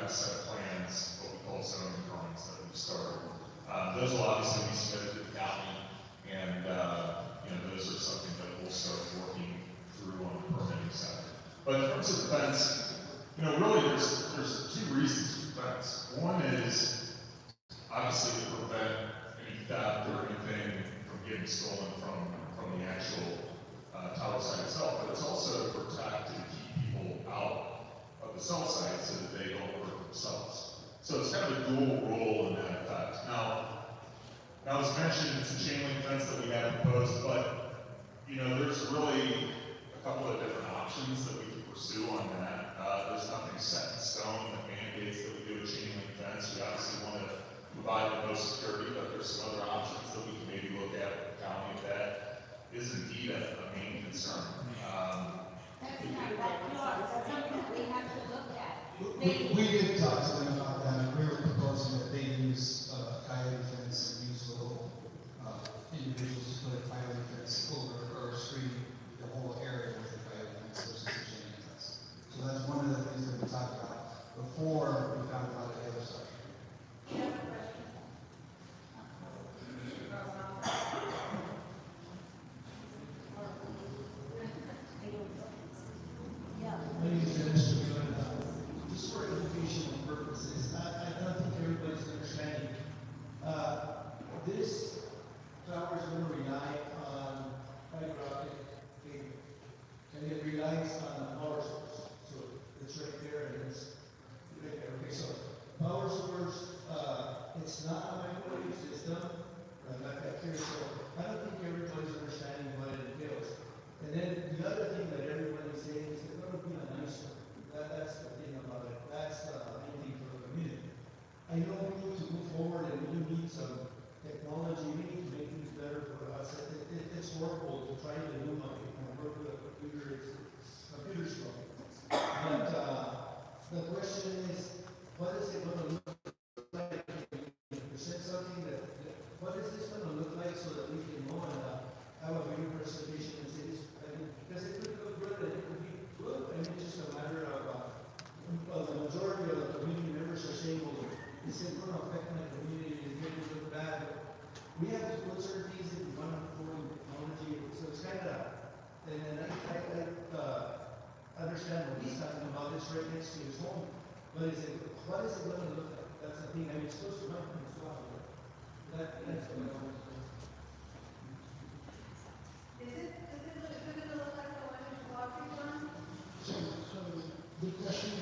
S7: have a set of plans, what we call zoning drawings that we've started. Those will obviously be submitted to the county, and those are something that we'll start working through on the permitting side. But in terms of the fence, really there's two reasons for fence. One is obviously to prevent any theft or anything from getting stolen from the actual tower site itself, but it's also to protect and keep people out of the cell site so that they don't hurt themselves. So it's kind of a dual role in that effect. Now as mentioned, it's a chain link fence that we have proposed, but there's really a couple of different options that we can pursue on that. There's nothing set in stone that mandates that we do a chain link fence. We obviously want to provide the most security, but there's some other options that we can maybe look at with the county if that is indeed a main concern.
S13: That's not backyard, that's something that we have to look at.
S6: We did talk to them about that, and we were proposing that they use coyote fence and use little individuals to put a coyote fence over or screen the whole area with a coyote fence versus a chain link fence. So that's one of the things that we talked about before we found out the other stuff.
S2: Just for educational purposes, I don't think everybody's understanding. This tower is going to rely on fiber optic cable, and it relies on a power source. So it's right there, and it's right there. Okay, so power source, it's not a microwave system, like that here. So I don't think everybody's understanding what it entails. And then the other thing that everybody's saying is it's going to be a nice one. That's the thing about it. That's anything for the community. I know we need to move forward and we need some technology. We need to make things better for us. It's horrible to try to do work with a computer. It's computer slow. But the question is, what is it going to look like? Present something what is this going to look like so that we can know and have a bigger presentation and say this? Because it could look good and it could be good. I mean, it's just a matter of the majority of the community members are saying, well, this is going to affect my community, it's going to look bad. But we have to put certain things that we want to move forward in technology. So it's kind of, and then I understand what he's talking about, this right next to his home. But is it, what is it going to look like? That's the thing. I mean, it's supposed to run as well. That's what I want to know.
S13: Is it gonna look like the one in Coffee One?
S9: So, good question.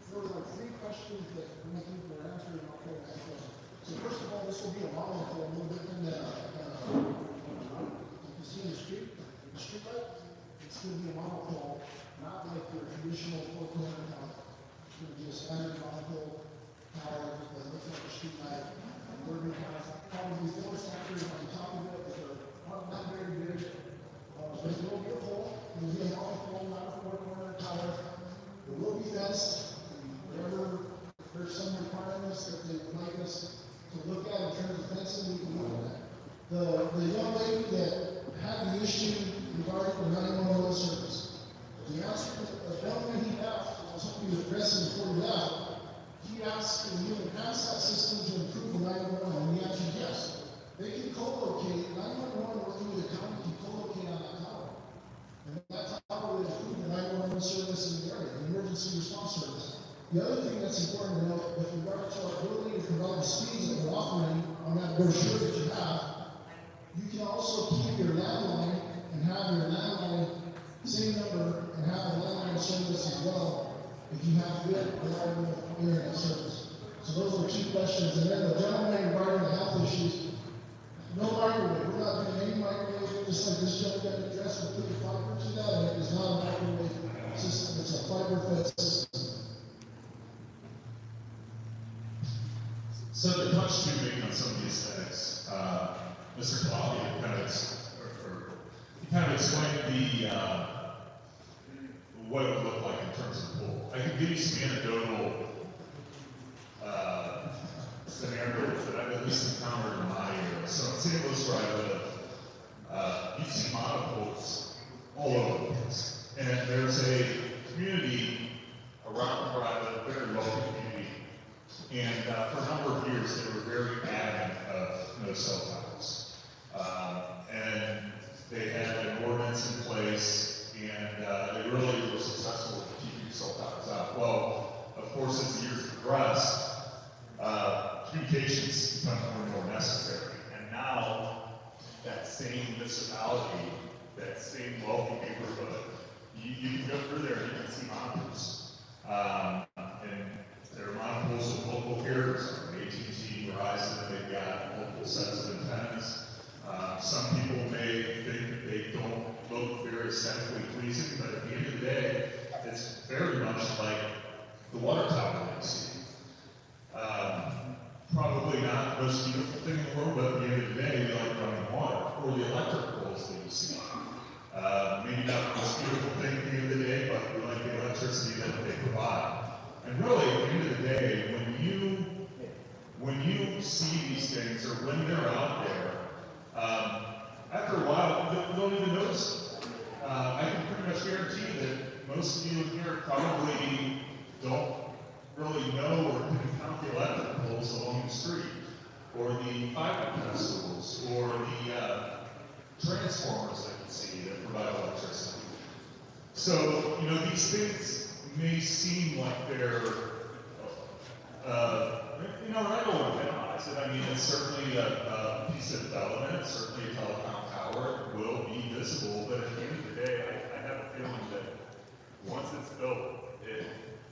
S9: There were like three questions that I think were answered in our whole answer. So first of all, this will be a model for a little bit than you see in the street light. It's going to be a monopole, not like your traditional four-corner tower. It's going to be a standard monopole tower that looks like a street light. We're going to have probably 4 sectors on top of it that are not very big. But it will be a pole. It will be a monopole, not a four-corner tower. It will be fenced. Wherever there's some requirements that they would like us to look at in terms of fencing, we can look at that. The young lady that had the issue regarding the 911 service, the answer to the gentleman he asked, I was hoping he was addressing before he left, he asked if you enhance that system to improve the 911, and the answer is yes. They can co-locate, 911 working with the county can co-locate on that tower. And that tower would include the 911 service in the area, the emergency response service. The other thing that's important to note with regard to our ability to provide the speeds that we're offering on that brochure that you have, you can also keep your landline and have your landline same number and have the landline service as well if you have good reliable internet service. So those are 2 questions. And then the gentleman regarding the health issues, no microwave. We're not doing any microwave, just like this gentleman addressed. We'll put the fiber to that, and it is not a microwave system. It's a fiber-fed system.
S7: So to touch too big on some of the aesthetics, Mr. Kalafia kind of explained what it would look like in terms of the pool. I can give you some anecdotal scenarios that I've at least encountered in my area. So in St. Louis, where I live, you see monopoles all over the place. And there's a community around where I live, a very local community, And for a number of years, they were very adamant of no cell towers. And they had an ordinance in place, and they really were successful in keeping cell towers out. Well, of course, as the years progressed, communications become more and more necessary. And now, that same municipality, that same wealthy neighborhood, you can go through there and you can see monitors. And there are monitors of local carriers, AT&T, Verizon, they've got multiple sets of antennas. Some people may think that they don't look very aesthetically pleasing, but at the end of the day, it's very much like the water tower that you see. Probably not the most beautiful thing in the world, but at the end of the day, we like running water, or the electric poles that you see. Maybe not the most beautiful thing at the end of the day, but we like the electricity that they provide. And really, at the end of the day, when you see these things, or when they're out there, after a while, you don't even notice them. I can pretty much guarantee that most of you in here probably don't really know or couldn't count the electric poles along the street, or the fiber pedestals, or the transformers that you see that provide electricity. So, you know, these things may seem like they're, you know, and I don't want to minimize it. I mean, it's certainly a piece of development, it's certainly a telecom tower, it will be visible, but at the end of the day, I have a feeling that once it's built, it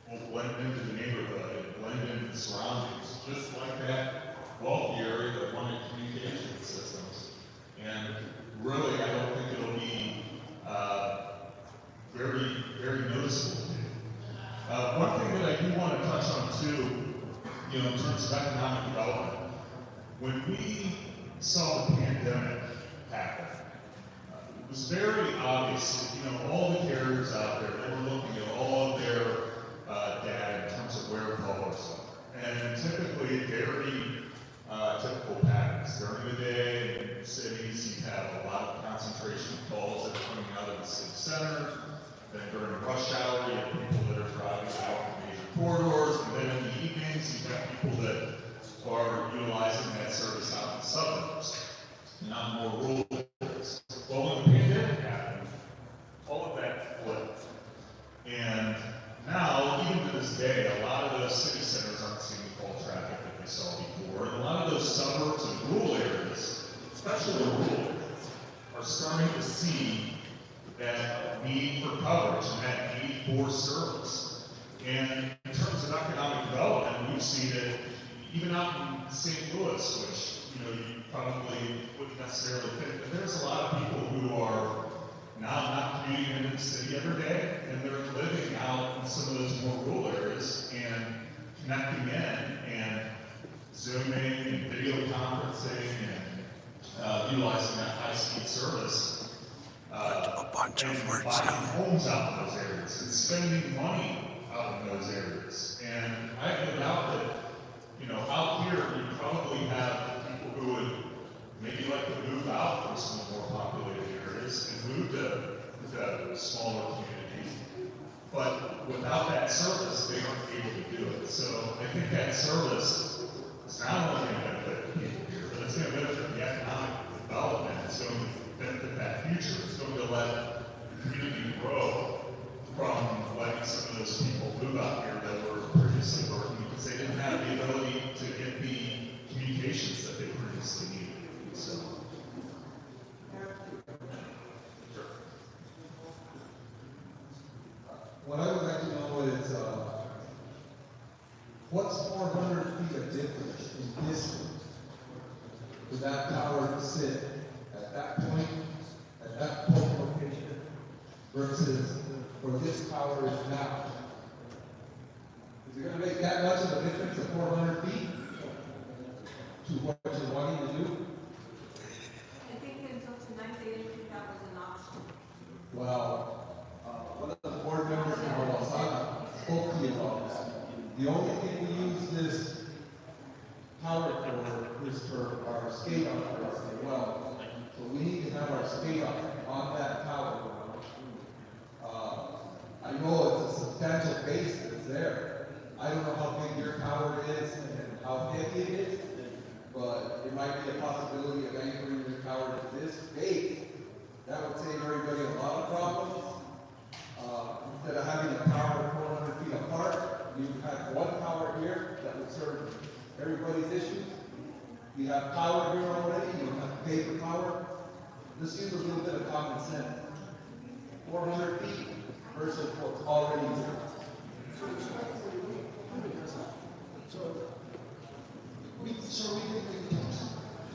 S7: will blend into the neighborhood, and blend into the surroundings, just like that wealthy area that wanted communication systems. And really, I don't think it'll be very, very noticeable to you. One thing that I do want to touch on too, you know, in terms of economic development, when we saw the pandemic happen, it was very obvious that, you know, all the carriers out there, they were looking at all of their data in terms of where calls are. And typically, very typical patterns. During the day in cities, you have a lot of concentration of calls that are coming out of the city center. Then during rush hour, you have people that are driving out the major corridors. And then in the evenings, you have people that are utilizing that service out in the suburbs, not more rural areas. Well, when the pandemic happened, all of that flipped. And now, even to this day, a lot of those city centers aren't seeing the call traffic that they saw before. And a lot of those suburbs and rural areas, especially the rural areas, are starting to see that need for coverage and that need for service. And in terms of economic development, we've seen it even out in St. Louis, which, you know, you probably wouldn't necessarily think, but there's a lot of people who are now not commuting into the city every day, and they're living out in some of those more rural areas and connecting in and Zooming and video conferencing and utilizing that high-speed service.
S1: A bunch of words.
S7: Buying homes out in those areas and spending money out in those areas. And I have no doubt that, you know, out here you probably have people who would maybe like to move out from some of the more populated areas and move to smaller communities. But without that service, they aren't able to do it. So I think that service is not only going to benefit the people here, but it's going to benefit the economic development. It's going to benefit that future. It's going to let the community grow from letting some of those people move out here that were previously working because they didn't have the ability to get the communications that they previously needed. So.
S14: What I would like to know is, what's 400 feet of difference in distance for that tower to sit at that point, at that point location, versus where this tower is now? Is it going to make that much of a difference of 400 feet to what you're wanting to do?
S15: I think until tonight they didn't think that was an option.
S14: Well, one of the board members from Wasana spoke to you about that. The only thing we use this tower for is for our skate off as well. So we need to have our skate off on that tower. I know it's a substantial base that's there. I don't know how big your tower is how heavy it is, but it might be a possibility of anchoring your tower to this base. That would save everybody a lot of problems. Instead of having a tower 400 feet apart, you have one tower here that would serve everybody's issues. You have power here already, you don't have to pay for power. Let's use a little bit of common sense. 400 feet versus what's already here.
S9: So we did make attempts.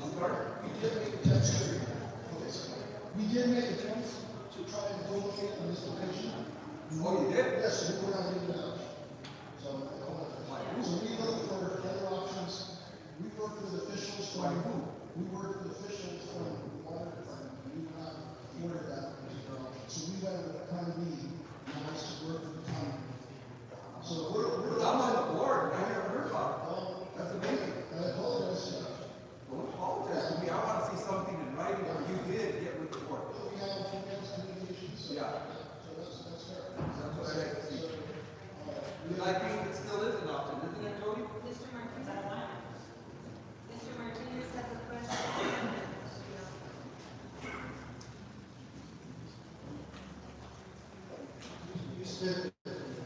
S14: I'm sorry?
S9: We did make attempts here. Okay, so we did make attempts to try and locate on this location.
S14: Oh, you did?
S9: Yes, we were not able to. So we looked for other options. We worked with officials from we worked with officials from the water department. We were not afforded that particular option. So we went with a plan B, and I to work with the county. So we're
S14: I'm on the board, I never heard about it. That's amazing.
S9: I apologize.
S14: Don't apologize to me, I want to see something in writing where you did get with the board.
S9: We have communications. So
S14: Yeah.
S9: So that's fair.
S14: That's what I like to see. I think it still is an option, isn't it, Cody?
S15: Mr. Martinez. Mr. Martinez has a question.
S9: You said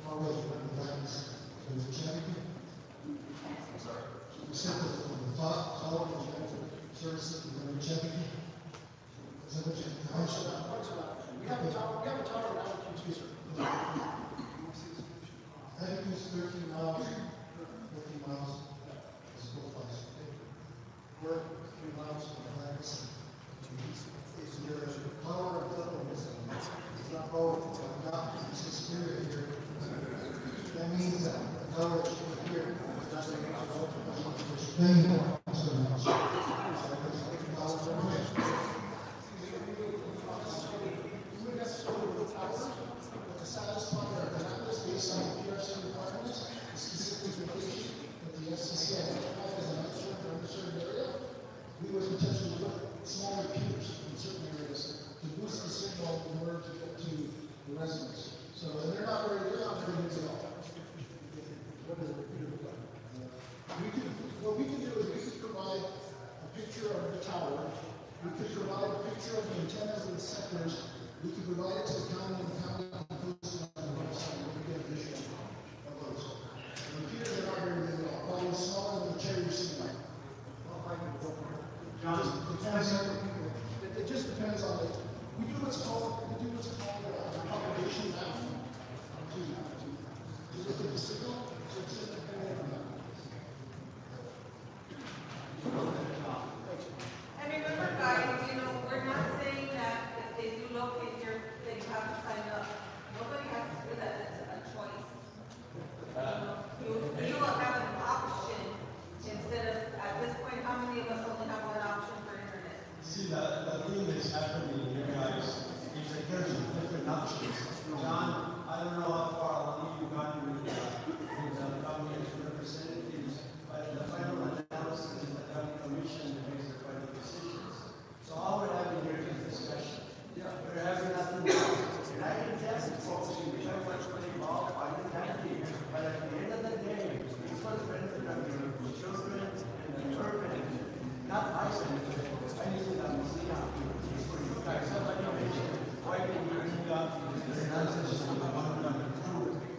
S9: how was it when the guidance was checking?
S14: I'm sorry.
S9: You said that the thought was services were checking. Is that what you mentioned? We have a tower now in Q2, sir. I think it's 13 miles, 14 miles is a good place. We're 3 miles from the guidance. It's your power of government. It's not both, it's not, it's a spirit here. That means that the power is here. It's just like it's paying more. So much. We would necessarily with the tower, but to satisfy our demands based on the PRC requirements, specific location that the FCC identified as an underserved area, we would potentially put smaller piers in certain areas to boost the signal in order to get to the residents. So they're not very good at all. What we can do is we can provide a picture of the tower. We can provide a picture of the antennas and the sectors. We can provide it to the county, and the county can post it on the website. We get a visual of those. And the piers are not very big at all. Probably smaller than the cherry seed. It just depends on the. We do what's called a propagation map to look at the signal. So it's just depending on that.
S15: And remember, guys, we're not saying that if they do locate here, that you have to sign up. Nobody has to do that, it's a choice. You will have an option instead of, at this point, how many of us only have one option for internet?
S2: See, the thing that's happening here, guys, is that there's different options. John, I don't know how far along you've gotten with the county representatives, but the final analysis is the county commission that makes the final decisions. So all we're having here is discussion. We're having nothing to do. And I can tell you folks, you very much want to involve, I can thank you. But at the end of the day, it's for the benefit of the children and the urban, not my benefit. I need to see how it's for you guys. Somebody mentioned, why didn't you bring up the nonsense of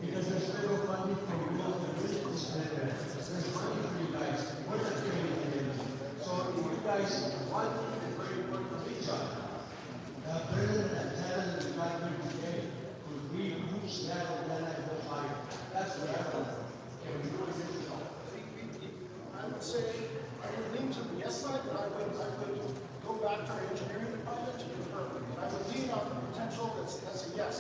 S2: because there's federal funding for rural communities. There's money for you guys. What's the training? So if you guys want to very important to reach out. President and Talent is not here today to reach that antenna and go higher. That's what I want.
S9: I would say, I would lean to the yes side, but I would go back to our engineering department to confirm. I would lean on the potential that's a yes.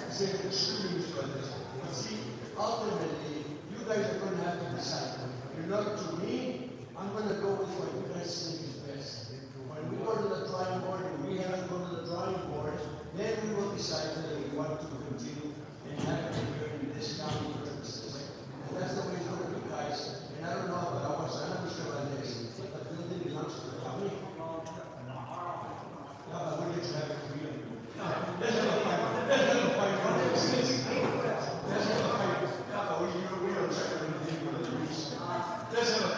S2: See, ultimately, you guys are going to have to decide. You're not to me, I'm going to go with what you guys think is best. When we go to the drawing board and we have to go to the drawing board, then we will decide whether we want to continue and have it here in this county purposes. And that's the way it's going to be, guys. And I don't know, but I was Mr. Hernandez. The building belongs to the county. Yeah, but we get to have it for you. Let's have a fight. Let's have a fight. Let's have a fight. Yeah, but we don't check everything for the police. Let's have a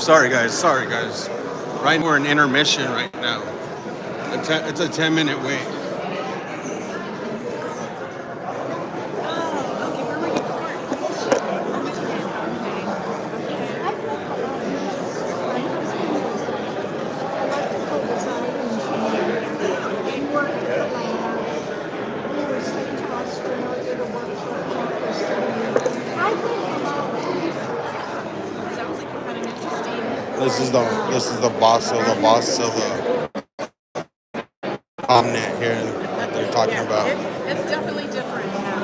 S1: Sorry guys. Right now we're in intermission right now. It's a 10-minute wait. This is the boss of the Omnet here that they're talking about.
S16: It's definitely different now.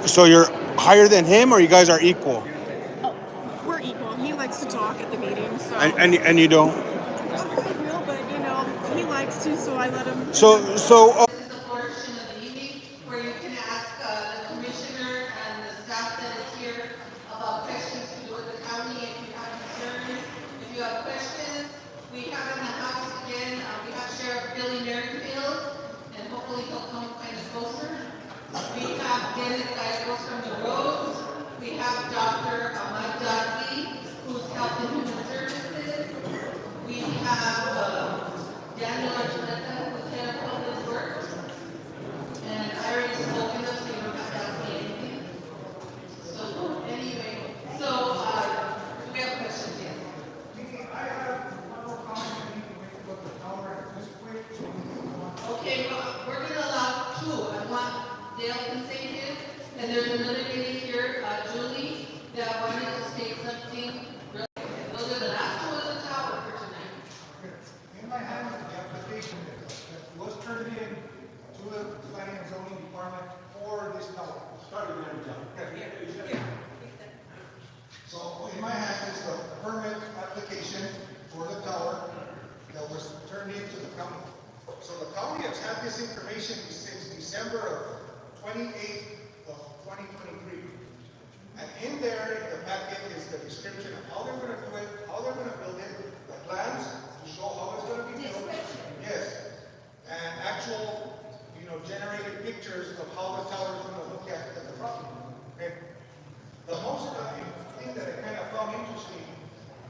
S1: So you're higher than him, or you guys are equal?
S16: We're equal. He likes to talk at the meeting, so.
S1: And you don't.
S16: I will, but you know, he likes to, so I let him.
S1: So.
S3: This is the portion of the evening where you can ask the commissioner and the staff that is here about questions to do with the county. If you have concerns, if you have questions, we have in the house again, we have Sheriff Billy Merrifield, and hopefully he'll come kind of closer. We have Dennis Gallegos from the roads. We have Dr. Ahmad Dazi, who's Health and Human Services. We have Daniel Archuleta, who's Head of Public Works. And I already spoken to, so you don't have to ask me anything. So anyway, do we have questions yet?
S12: I have one more comment I need to make about the tower, just quick.
S3: Okay, well, we're gonna allow two. I want Dale can say his, and there's another lady here, Julie, that wanted to say something. Those are the last two of the tower for tonight.
S12: In my hand is the application that was turned in to the planning and zoning department for this tower. Starting right now. Okay. So in my hand is the permit application for the tower that was turned into the county. So the county has had this information since December of 28th of 2023. And in there, the packet is the description of how they're going to do it, how they're going to build it, the plans to show how it's going to be built. Yes. And actual, generated pictures of how the tower is going to look at the property. Okay. The most thing that I kind of found interesting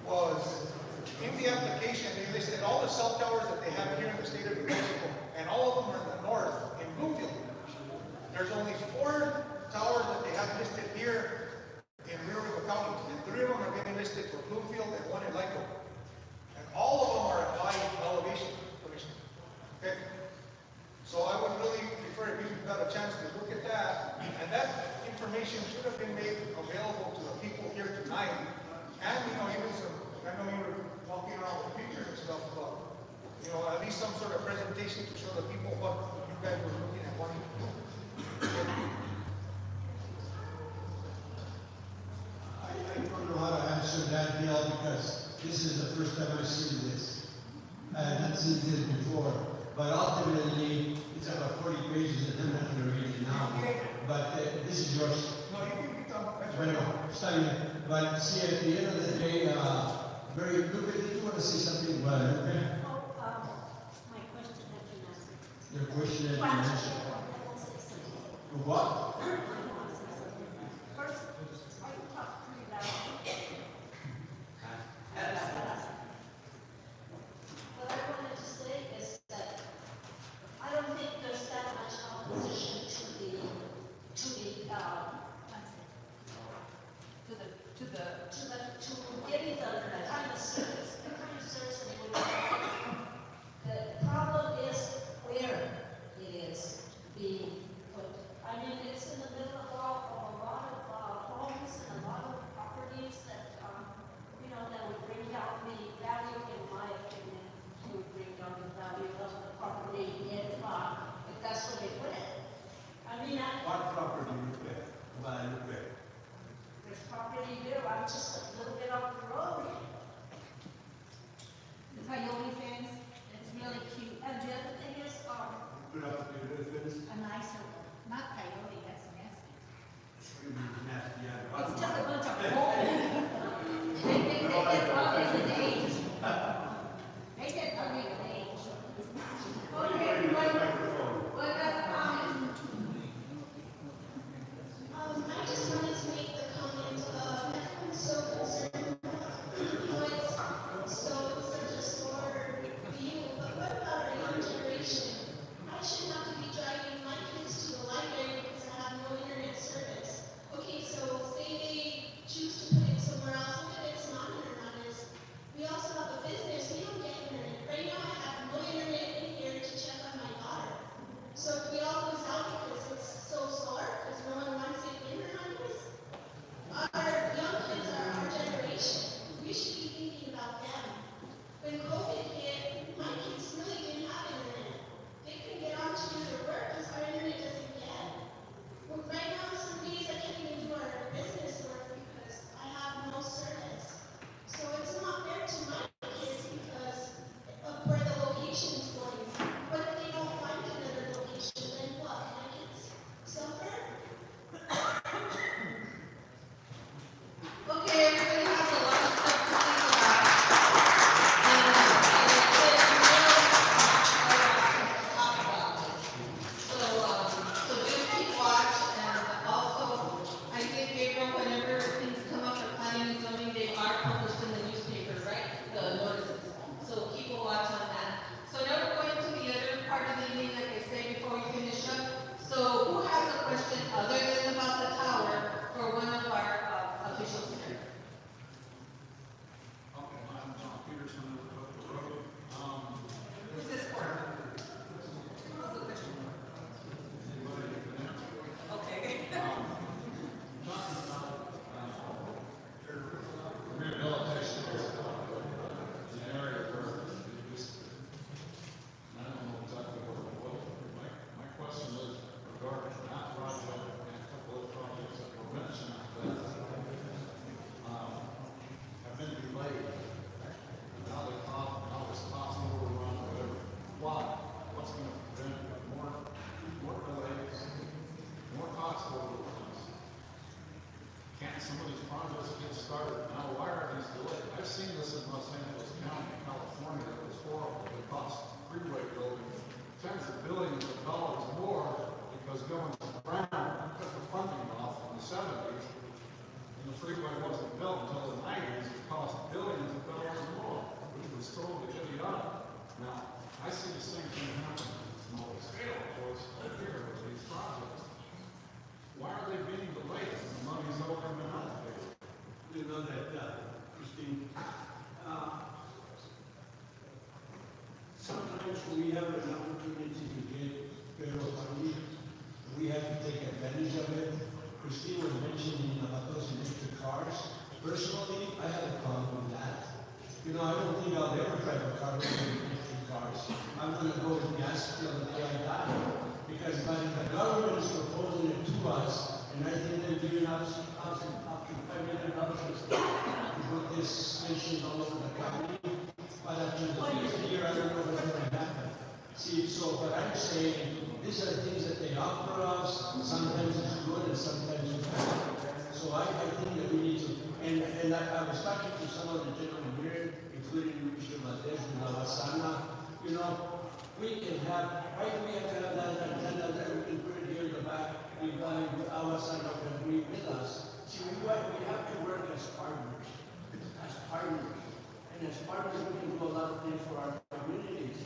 S12: was in the application, they listed all the cell towers that they have here in the state of New Mexico, and all of them are in the north, in Bloomfield. There's only 4 towers that they have listed here in Rio Rico County, and 3 of them are getting listed for Bloomfield and 1 in Lico. And all of them are at high elevation, Commissioner. Okay? So I would really prefer if you got a chance to look at that, and that information should have been made available to the people here tonight. And, even some, I know you were walking around with pictures and stuff, but, at least some sort of presentation to show the people what you guys were looking at wanting to do.
S2: I don't know how to answer that, Bill, because this is the first time I've seen this. I have not seen this before, but ultimately, it's about 40 pages and I'm not going to read it now. But this is yours.
S12: No, you can become a
S2: Bueno, está bien. But see, at the end of the day, Mary, look, did you want to say something about it? Okay?
S13: My question that you asked.
S2: Your question that you answered. What?
S13: First, I talked pretty loud. What I wanted to say is that I don't think there's that much opposition to getting the kind of service they would want. The problem is where it is being put. I mean, it's in the middle
S17: some of these projects get started. Now, why are these delayed? I've seen this in Los Angeles County, California. It was horrible. It cost freeway building tens of billions of dollars more because Governor Brown cut the funding off in the 70s, and the freeway wasn't built until the 90s. It cost billions of dollars more, which was totally idiotic. Now, I see the same thing happen on a small scale, of course, here with these projects. Why are they being delayed? The money's over and out there.
S2: You know that, Christine, sometimes when we have an opportunity to get federal funding, we have to take advantage of it. Christine was mentioning about those electric cars. Personally, I have a problem with that. You know, I don't think I'll ever drive a car with electric cars. I'm gonna go with gas till the day I die. Because by the government is proposing it to us, and I think they're giving us up to $5 million to put this station all over the county. But after the first year, I don't know what's going to happen. See, so what I'm saying, these are things that they offer us. Sometimes it's good and sometimes it's bad. So I think that we need to, and I was talking to some of the gentlemen here, including Mr. Hernandez and Lavasana. You know, we can have, why do we have to have that antenna there? We can put it here in the back. We got Lavasana can agree with us. See, we have to work as partners. As partners. And as partners, we can do a lot of things for our communities.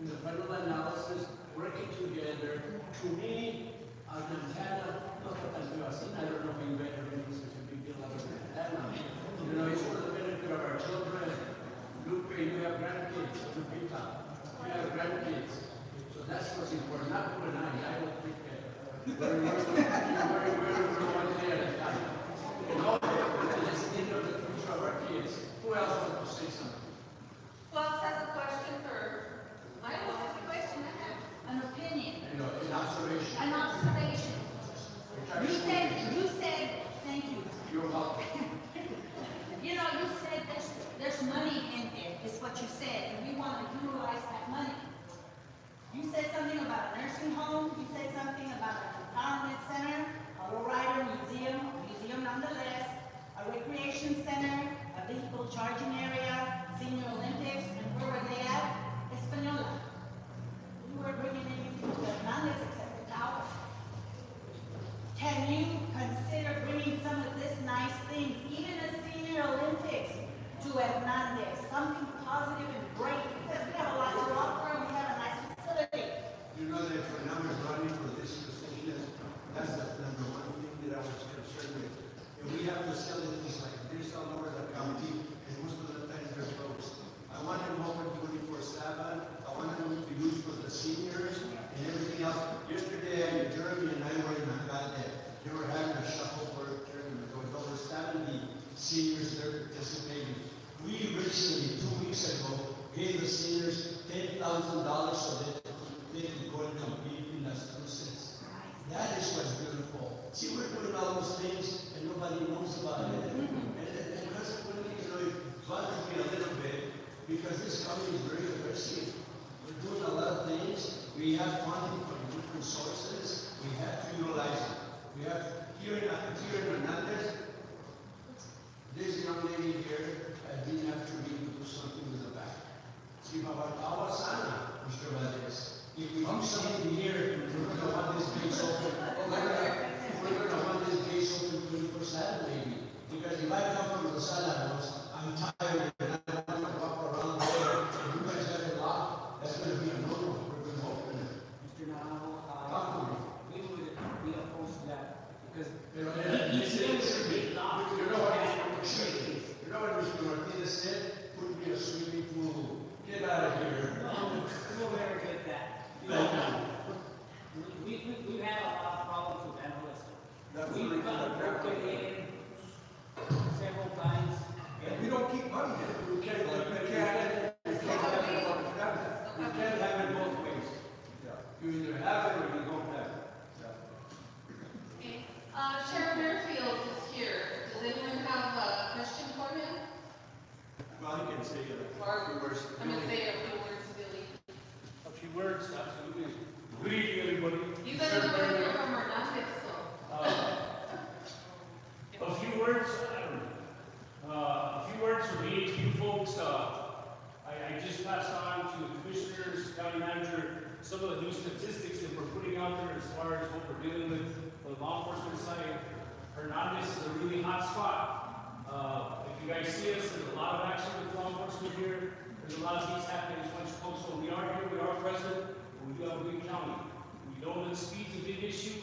S2: In the final analysis, working together, to me, an antenna, not that I'm I don't know if anybody thinks it's a big deal about an antenna. You know, it's for the benefit of our children. Lupe, you have grandkids. Lupita, you have grandkids. So that's what's important. Not you and I don't think that. We're one day at a time. And all this thing of the future of our kids. Who else wants to say something?
S15: Who else has a question for? I don't have a question, I have an opinion.
S2: You know, an observation.
S15: An observation. You said, thank you.
S2: You're welcome.
S15: You know, you said there's money in it, is what you said, and we want to utilize that money. You said something about a nursing home, you said something about an empowerment center, a lowrider museum nonetheless, a recreation center, a vehicle charging area, senior Olympics, and where were they at? Espanola. We were bringing anything to Hernandez except the tower. Can you consider bringing some of this nice things, even a senior Olympics, to Hernandez? Something positive and great, because we have a lot to offer and we have a nice facility.
S2: You know that when I was running for this position, that's the number one thing that I was concerned with. And we have facilities like this all over the county, and most of the time they're closed. I want them open 24/7. I want them to be used for the seniors and everything else. Yesterday, Jeremy and I were in Hernandez. They were having a shuffleboard tournament. There was over 70 seniors there participating. We recently, 2 weeks ago, gave the seniors $10,000 so that they could go and compete in las cruces. That is what's beautiful. See, we're doing all those things and nobody knows about it. And consequently, you know, it bothers me a little bit because this company is very aggressive. We're doing a lot of things. We have funding from different sources. We have to utilize it. We have here in Hernandez, this young lady here didn't have to really do something with the back. See, about our sana, Mr. Valdez. If we do something here, we're going to want this place open. We're going to want this place open 24/7, maybe. Because if I come from the Salados, I'm tired and I want to walk around there. If you guys have a lot, that's going to be a no-no. We're going to open it.
S8: Mr. Nahal,
S2: Talk to me.
S8: we would be opposed to that because
S2: You know what Mr. Martinez said? Put me a swimming pool. Get out of here.
S8: we'll never get that. We've had a lot of problems with analysts. We've broken in several times.
S12: And we don't keep money in.
S2: You can't have it both ways. You either have it or you don't have it.
S3: Okay, Sheriff Merfield is here. Does anyone have a question for him?
S2: Well, you can say it.
S3: Or, I'm gonna say a few words, Billy.
S5: A few words, absolutely. Good evening, everybody.
S3: You guys know where you're from Hernandez, so.
S18: few words, I don't know. A few words from me to you folks. I just passed on to the commissioners, county manager, some of the new statistics that we're putting out there as far as what we're dealing with on the law enforcement side. Hernandez is a really hot spot. If you guys see us, there's a lot of action with law enforcement here. There's a lot of things happening as much folks. So we are here, we are present, and we do have a big county. We know that speed's a big issue.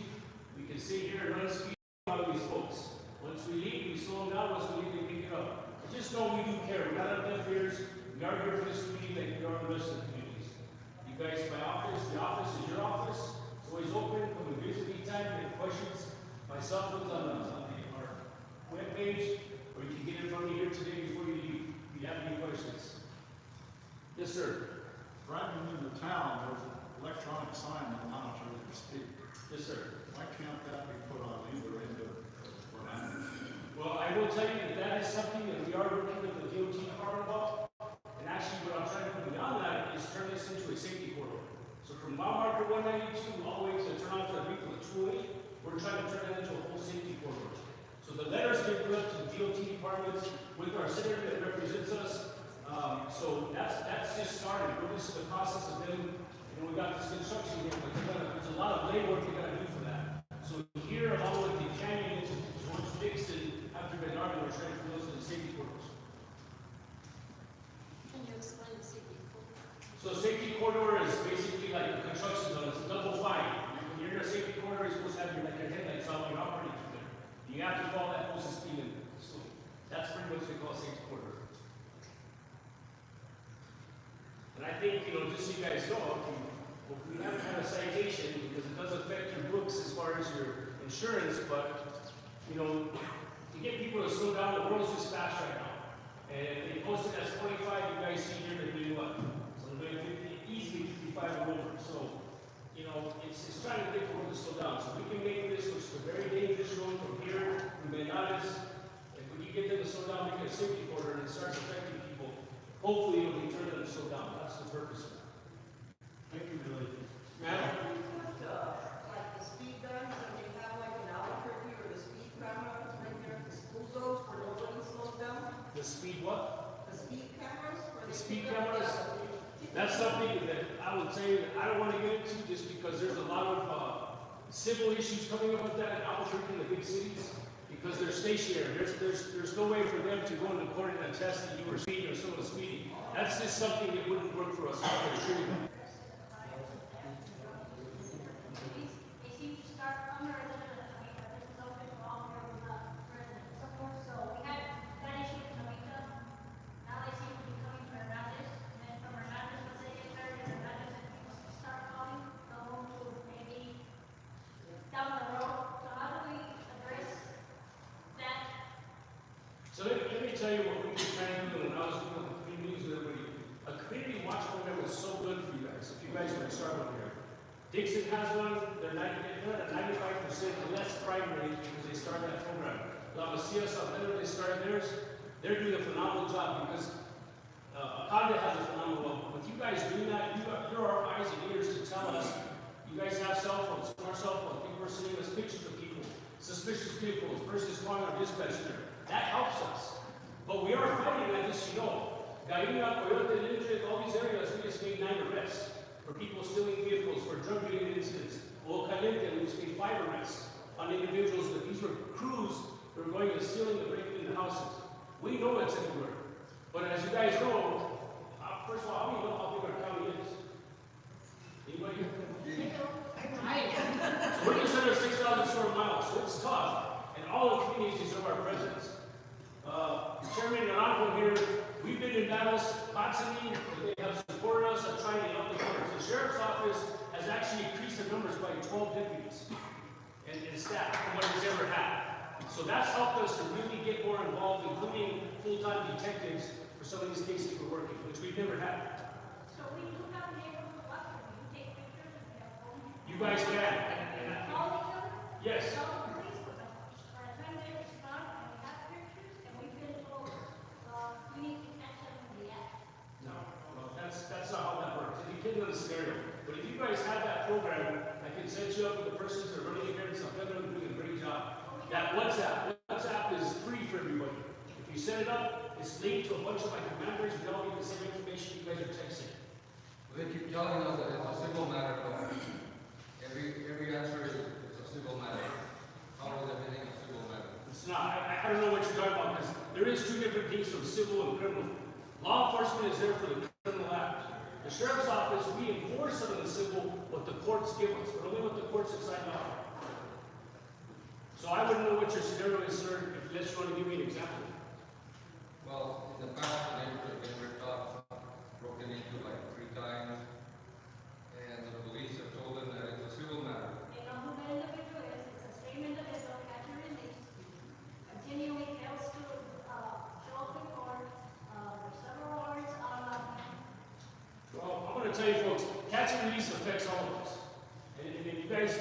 S18: We can sit here and run speed out of these folks. Once we leave, we slow them down. Once we leave, they pick it up. But just know we do care. We're not out deaf ears. We are here for this community like we are the rest of the communities. You guys, my office, the office is your office. It's always open. Come and visit anytime. If you have questions, my cell phone's on our webpage, or you can get in front of me here today before you leave if you have any questions. Yes, sir.
S17: Driving into town, there's an electronic sign that monitors your speed.
S18: Yes, sir.
S17: Why can't that be put on either end of Hernandez?
S18: Well, I will tell you that that is something that we are working with the DOT department about. And actually, what I'm trying to do beyond that is turn this into a safety corridor. So from mile marker 192 all the way to turn on to the vehicle at 208, we're trying to turn that into a whole safety corridor. So the letters get put up to the DOT departments with our senator that represents us. So that's just started. We're just in the process of them. We got this construction here, but there's a lot of labor we got to do for that. So here, along with the canyon into George Dixon, after Bernardo, we're trying to put those in the safety corridors.
S15: Can you explain the safety corridor?
S18: So safety corridor is basically like a construction zone. It's a double fine. When you're in a safety corridor, you're supposed to have your headlights on when you're operating through there. You have to follow that closest speed limit. So that's pretty much what we call a safety corridor. And I think, just so you guys know, if we haven't had a citation, because it does affect your books as far as your insurance, but, to get people to slow down, the world's just fast right now. And they posted as 25, you guys see here, they're doing what? So they're doing 50, easily 55 or over. So, it's trying to get the world to slow down. So we can make this, which is a very dangerous road from here to Hernandez. If we can get them to slow down, make it a safety corridor, and it starts affecting people, hopefully it'll deter them to slow down. That's the purpose of that.
S2: Thank you, Billy.
S18: Ma'am?
S19: Like the speed guns, and they have like an Albuquerque or the speed cameras right there at the school zones where nobody slows down?
S18: The speed what?
S19: The speed cameras?
S18: The speed cameras? That's something that I would say that I don't want to get into just because there's a lot of civil issues coming up with that in Albuquerque in the big cities because they're stationary. There's no way for them to go into court and attest that you were speeding or someone was speeding. That's just something that wouldn't work for us. I can assure you that. So let me tell you what we've been trying to do when I was doing the community news with everybody. A community watch program was so good for you guys. If you guys want to start one here. Dixon has one. They're at 95% less crime rate because they started that program. La Masia, Salvador, they started theirs. They're doing a phenomenal job because Conda has a phenomenal one. With you guys doing that, you're our eyes and ears to tell us. You guys have cell phones, smart cell phones. People are sending us pictures of people, suspicious vehicles versus calling our dispatch center. That helps us. But we are fighting that, as you know. Gaina, Coyote, Lindsay, all these areas, we just made 9 arrests for people stealing vehicles, for drug-related incidents. O Caliente, we just made 5 arrests on individuals that these were crews that were going and stealing and breaking into houses. We know it's everywhere. But as you guys know, first of all, how many know how big our county is? Anybody? So we're just under 6,000 square miles, so it's tough. And all the communities deserve our presence. Chairman Naranjo here, we've been in battles constantly. They have supported us on trying to help the courts. The sheriff's office has actually increased the numbers by 12 deputies and staff from what it's ever had. So that's helped us to really get more involved, including full-time detectives for some of these cases we're working, which we've never had.
S15: So we do have neighborhood watch, you take pictures and we have phone.
S18: You guys can.
S15: Call each other?
S18: Yes.
S15: Call the police with them. By the time they respond and we have pictures and we've been told, we need to catch them in the act.
S18: No, well, that's not how that works. It depends on the scenario. But if you guys have that program, I can set you up with the persons that are running here in San Pedro and doing a great job. That WhatsApp is free. set it up, it's linked to a bunch of my members, we all get the same information, you guys are texting.
S20: They keep telling us that it's a civil matter, but every answer is it's a civil matter. How is everything a civil matter?
S18: It's not. I don't know what you're talking about, because there is two different things from civil and criminal. Law enforcement is there for the criminal act. The sheriff's office, we enforce some of the civil, what the courts give us, but only what the courts have signed off on. So I wouldn't know what your scenario is, sir, unless you want to give me an example.
S20: Well, in the past, the neighborhood has been ripped off, broken into like 3 times, and the police have told them that it's a civil matter.
S13: You know who the individual is? It's the same individual, catch and release. Continually fails to, show up in court, for several hours on,
S18: Well, I'm going to tell you folks, catch and release affects all of us. And you guys,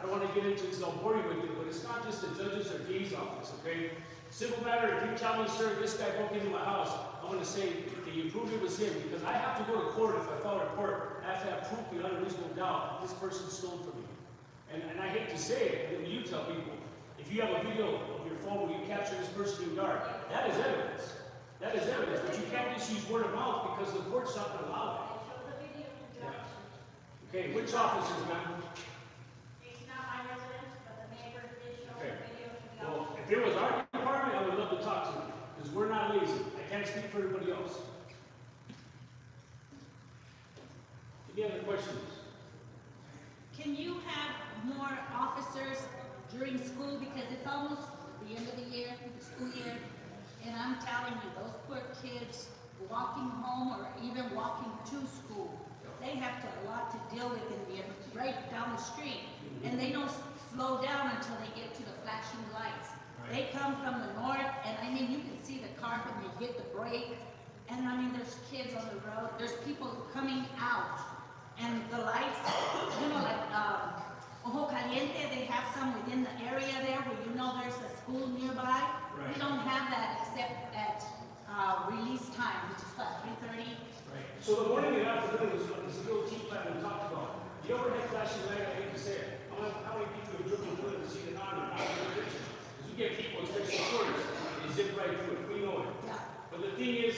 S18: I don't want to get into this, I'll bore you with it, but it's not just the judge's or DA's office, okay? Civil matter, if you tell me, sir, this guy broke into my house, I'm going to say that you proved it was him, because I have to go to court. If I file a report, I have to have proof beyond a reasonable doubt that this person stole from me. And I hate to say it, when you tell people, if you have a video of your phone where you capture this person in dark, that is evidence. That is evidence, but you can't just use word of mouth because the court's not going to allow it. Yeah. Okay, which officers, ma'am?
S13: it's not my residence, but the neighbor did show
S18: Okay.
S13: the video to the
S18: Well,
S13: officer.
S18: if it was our department, I would love to talk to them, because we're not lazy. I can't speak for everybody else. Any other questions?
S15: Can you have more officers during school, because it's almost the end of the year, the school year, and I'm telling you, those poor kids walking home or even walking to school, they have a lot to deal with in the, right down the street, and they don't slow down until they get to the flashing lights. They come from the north, and I mean, you can see the car when they hit the brake, and I mean, there's kids on the road, there's people coming out, and the lights, you know, like, Ojo Caliente, they have some within the area there where you know there's a school nearby.
S18: Right.
S15: We don't have that except at, release time, which is what, 3:30?
S18: Right. So the morning and afternoon was what this DOT plan we talked about. The overhead flashing light, I hate to say it. How many people have driven through it and seen it on or not in the picture? Because you get people, especially tourists, they zip right through it. We know it.
S15: Yeah.
S18: But the thing is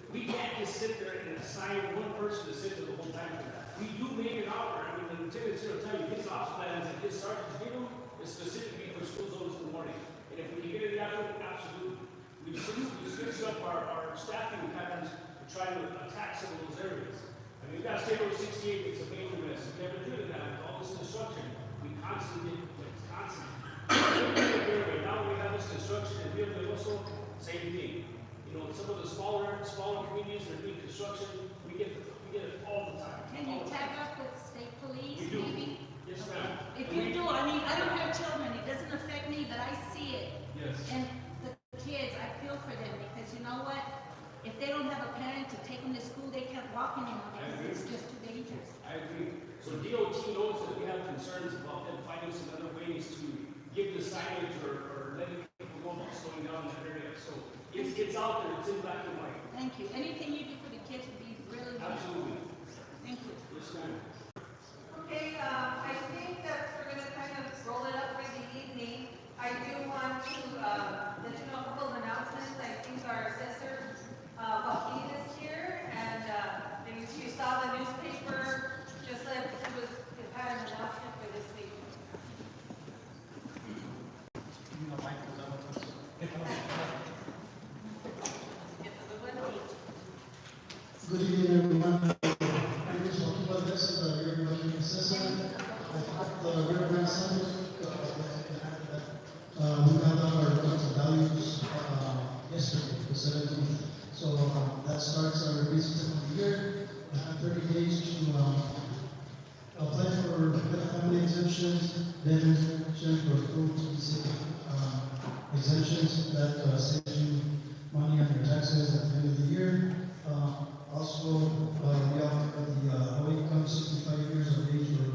S18: we can't just sit there and assign one person to sit there the whole time for that. We do make it out. I mean, the lieutenant's here to tell you, his ops plans and his sergeants give them is specifically for school zones in the morning. And if we can get it out, absolutely. We've switched up our staffing patterns to try to attack some of those areas. I mean, we've got State Road 68, it's a major mess. We haven't done that with all this construction. We constantly, it's constant. Now we have this construction and Rio Grande, same thing. You know, some of the smaller communities that need construction, we get it all the time.
S15: Can you tag up with state police,
S18: We do.
S15: maybe?
S18: Yes, ma'am.
S15: If you do, I mean, I don't have children, it doesn't affect me, but I see it.
S18: Yes.
S15: And the kids, I feel for them, because you know what? If they don't have a parent to take them to school, they can't walk anymore, because it's just too dangerous.
S18: I agree. So DOT knows that we have concerns about them finding some other ways to give the signage or letting people know about slowing down in that area. So it's out there, it's in black and white.
S15: Thank you. Anything you do for the kids would be really good.
S18: Absolutely.
S15: Thank you.
S18: Yes, ma'am.
S19: Okay, I think that we're gonna kind of roll it up for the evening. I do want to, let you know a couple of announcements. I think our assessor, Joaquin is here, and, if you saw the newspaper, just let, it had an announcement for this week.
S9: Good evening, everyone. My name is Joaquin Valdez, the Rio Grande Assessor. I thought the Rio Grande Summit, we got our relative values yesterday, the 17th. So that starts our busy time of the year. We have 30 days to apply for family exemptions, veteran exemptions, or full TC exemptions that save you money on your taxes at the end of the year. Also, we offer the low income 65 years of age or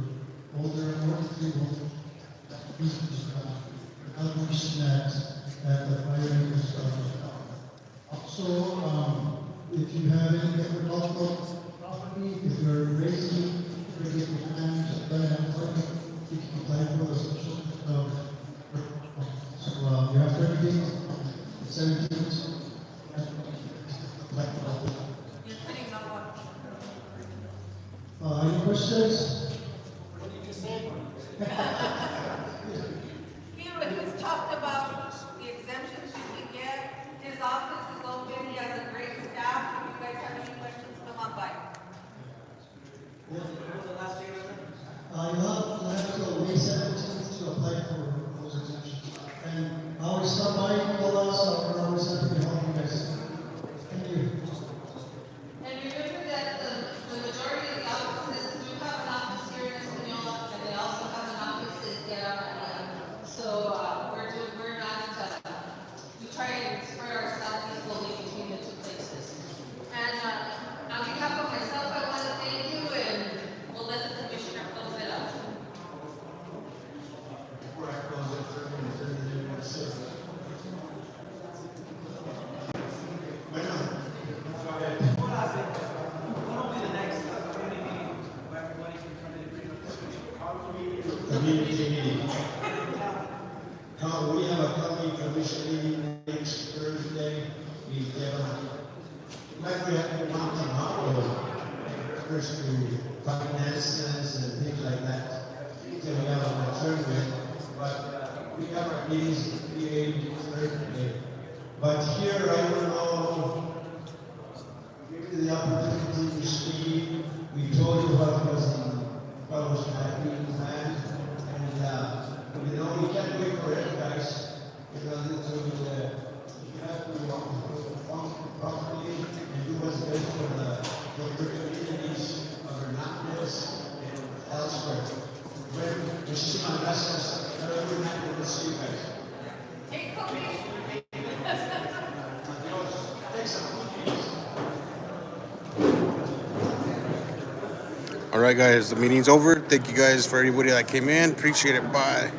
S9: older, or allocation at the fire acres. Also, if you have any agricultural property, if you're raising, irrigating land, you can apply for the social. So you have 30 days, 17th collectible.
S19: You're putting up one.
S9: Any questions?
S8: What did you say?
S19: He was talked about the exemptions you can get. His office is open, he has a great staff. If you guys have any questions, come on by.
S8: What was the last date of it?
S9: You'll have till May 17th to apply for those exemptions. And I always stop by, call us, we're always happy to help you guys. Thank you.
S3: And remember that the majority of the offices do have an office here in Espanola, and they also have an office in Guerrero. So, we're not, we try and spread ourselves equally between the two places. And, on behalf of myself, I want to thank you, and we'll let the commissioner close it up.
S2: Before I close it, anyone want to say? Bueno, go ahead.
S8: What will be the next community meeting where everybody can come in and bring up discussion?
S2: Community meeting. We have a county commission meeting next Thursday. We have one tomorrow. First, we finances and things like that. Then we have an adjournment, but we have our meetings every Thursday. But here, I don't know, give you the opportunity to speak. We told you what was being planned, and we can't wait for it, guys. You have to walk properly and do what's best for your communities of Hernandez and elsewhere. Muchísimas gracias. Have a good night. We'll see you guys.
S19: Hey, cookies.
S1: All right, guys, the meeting's over. Thank you guys for everybody that came in. Appreciate it. Bye.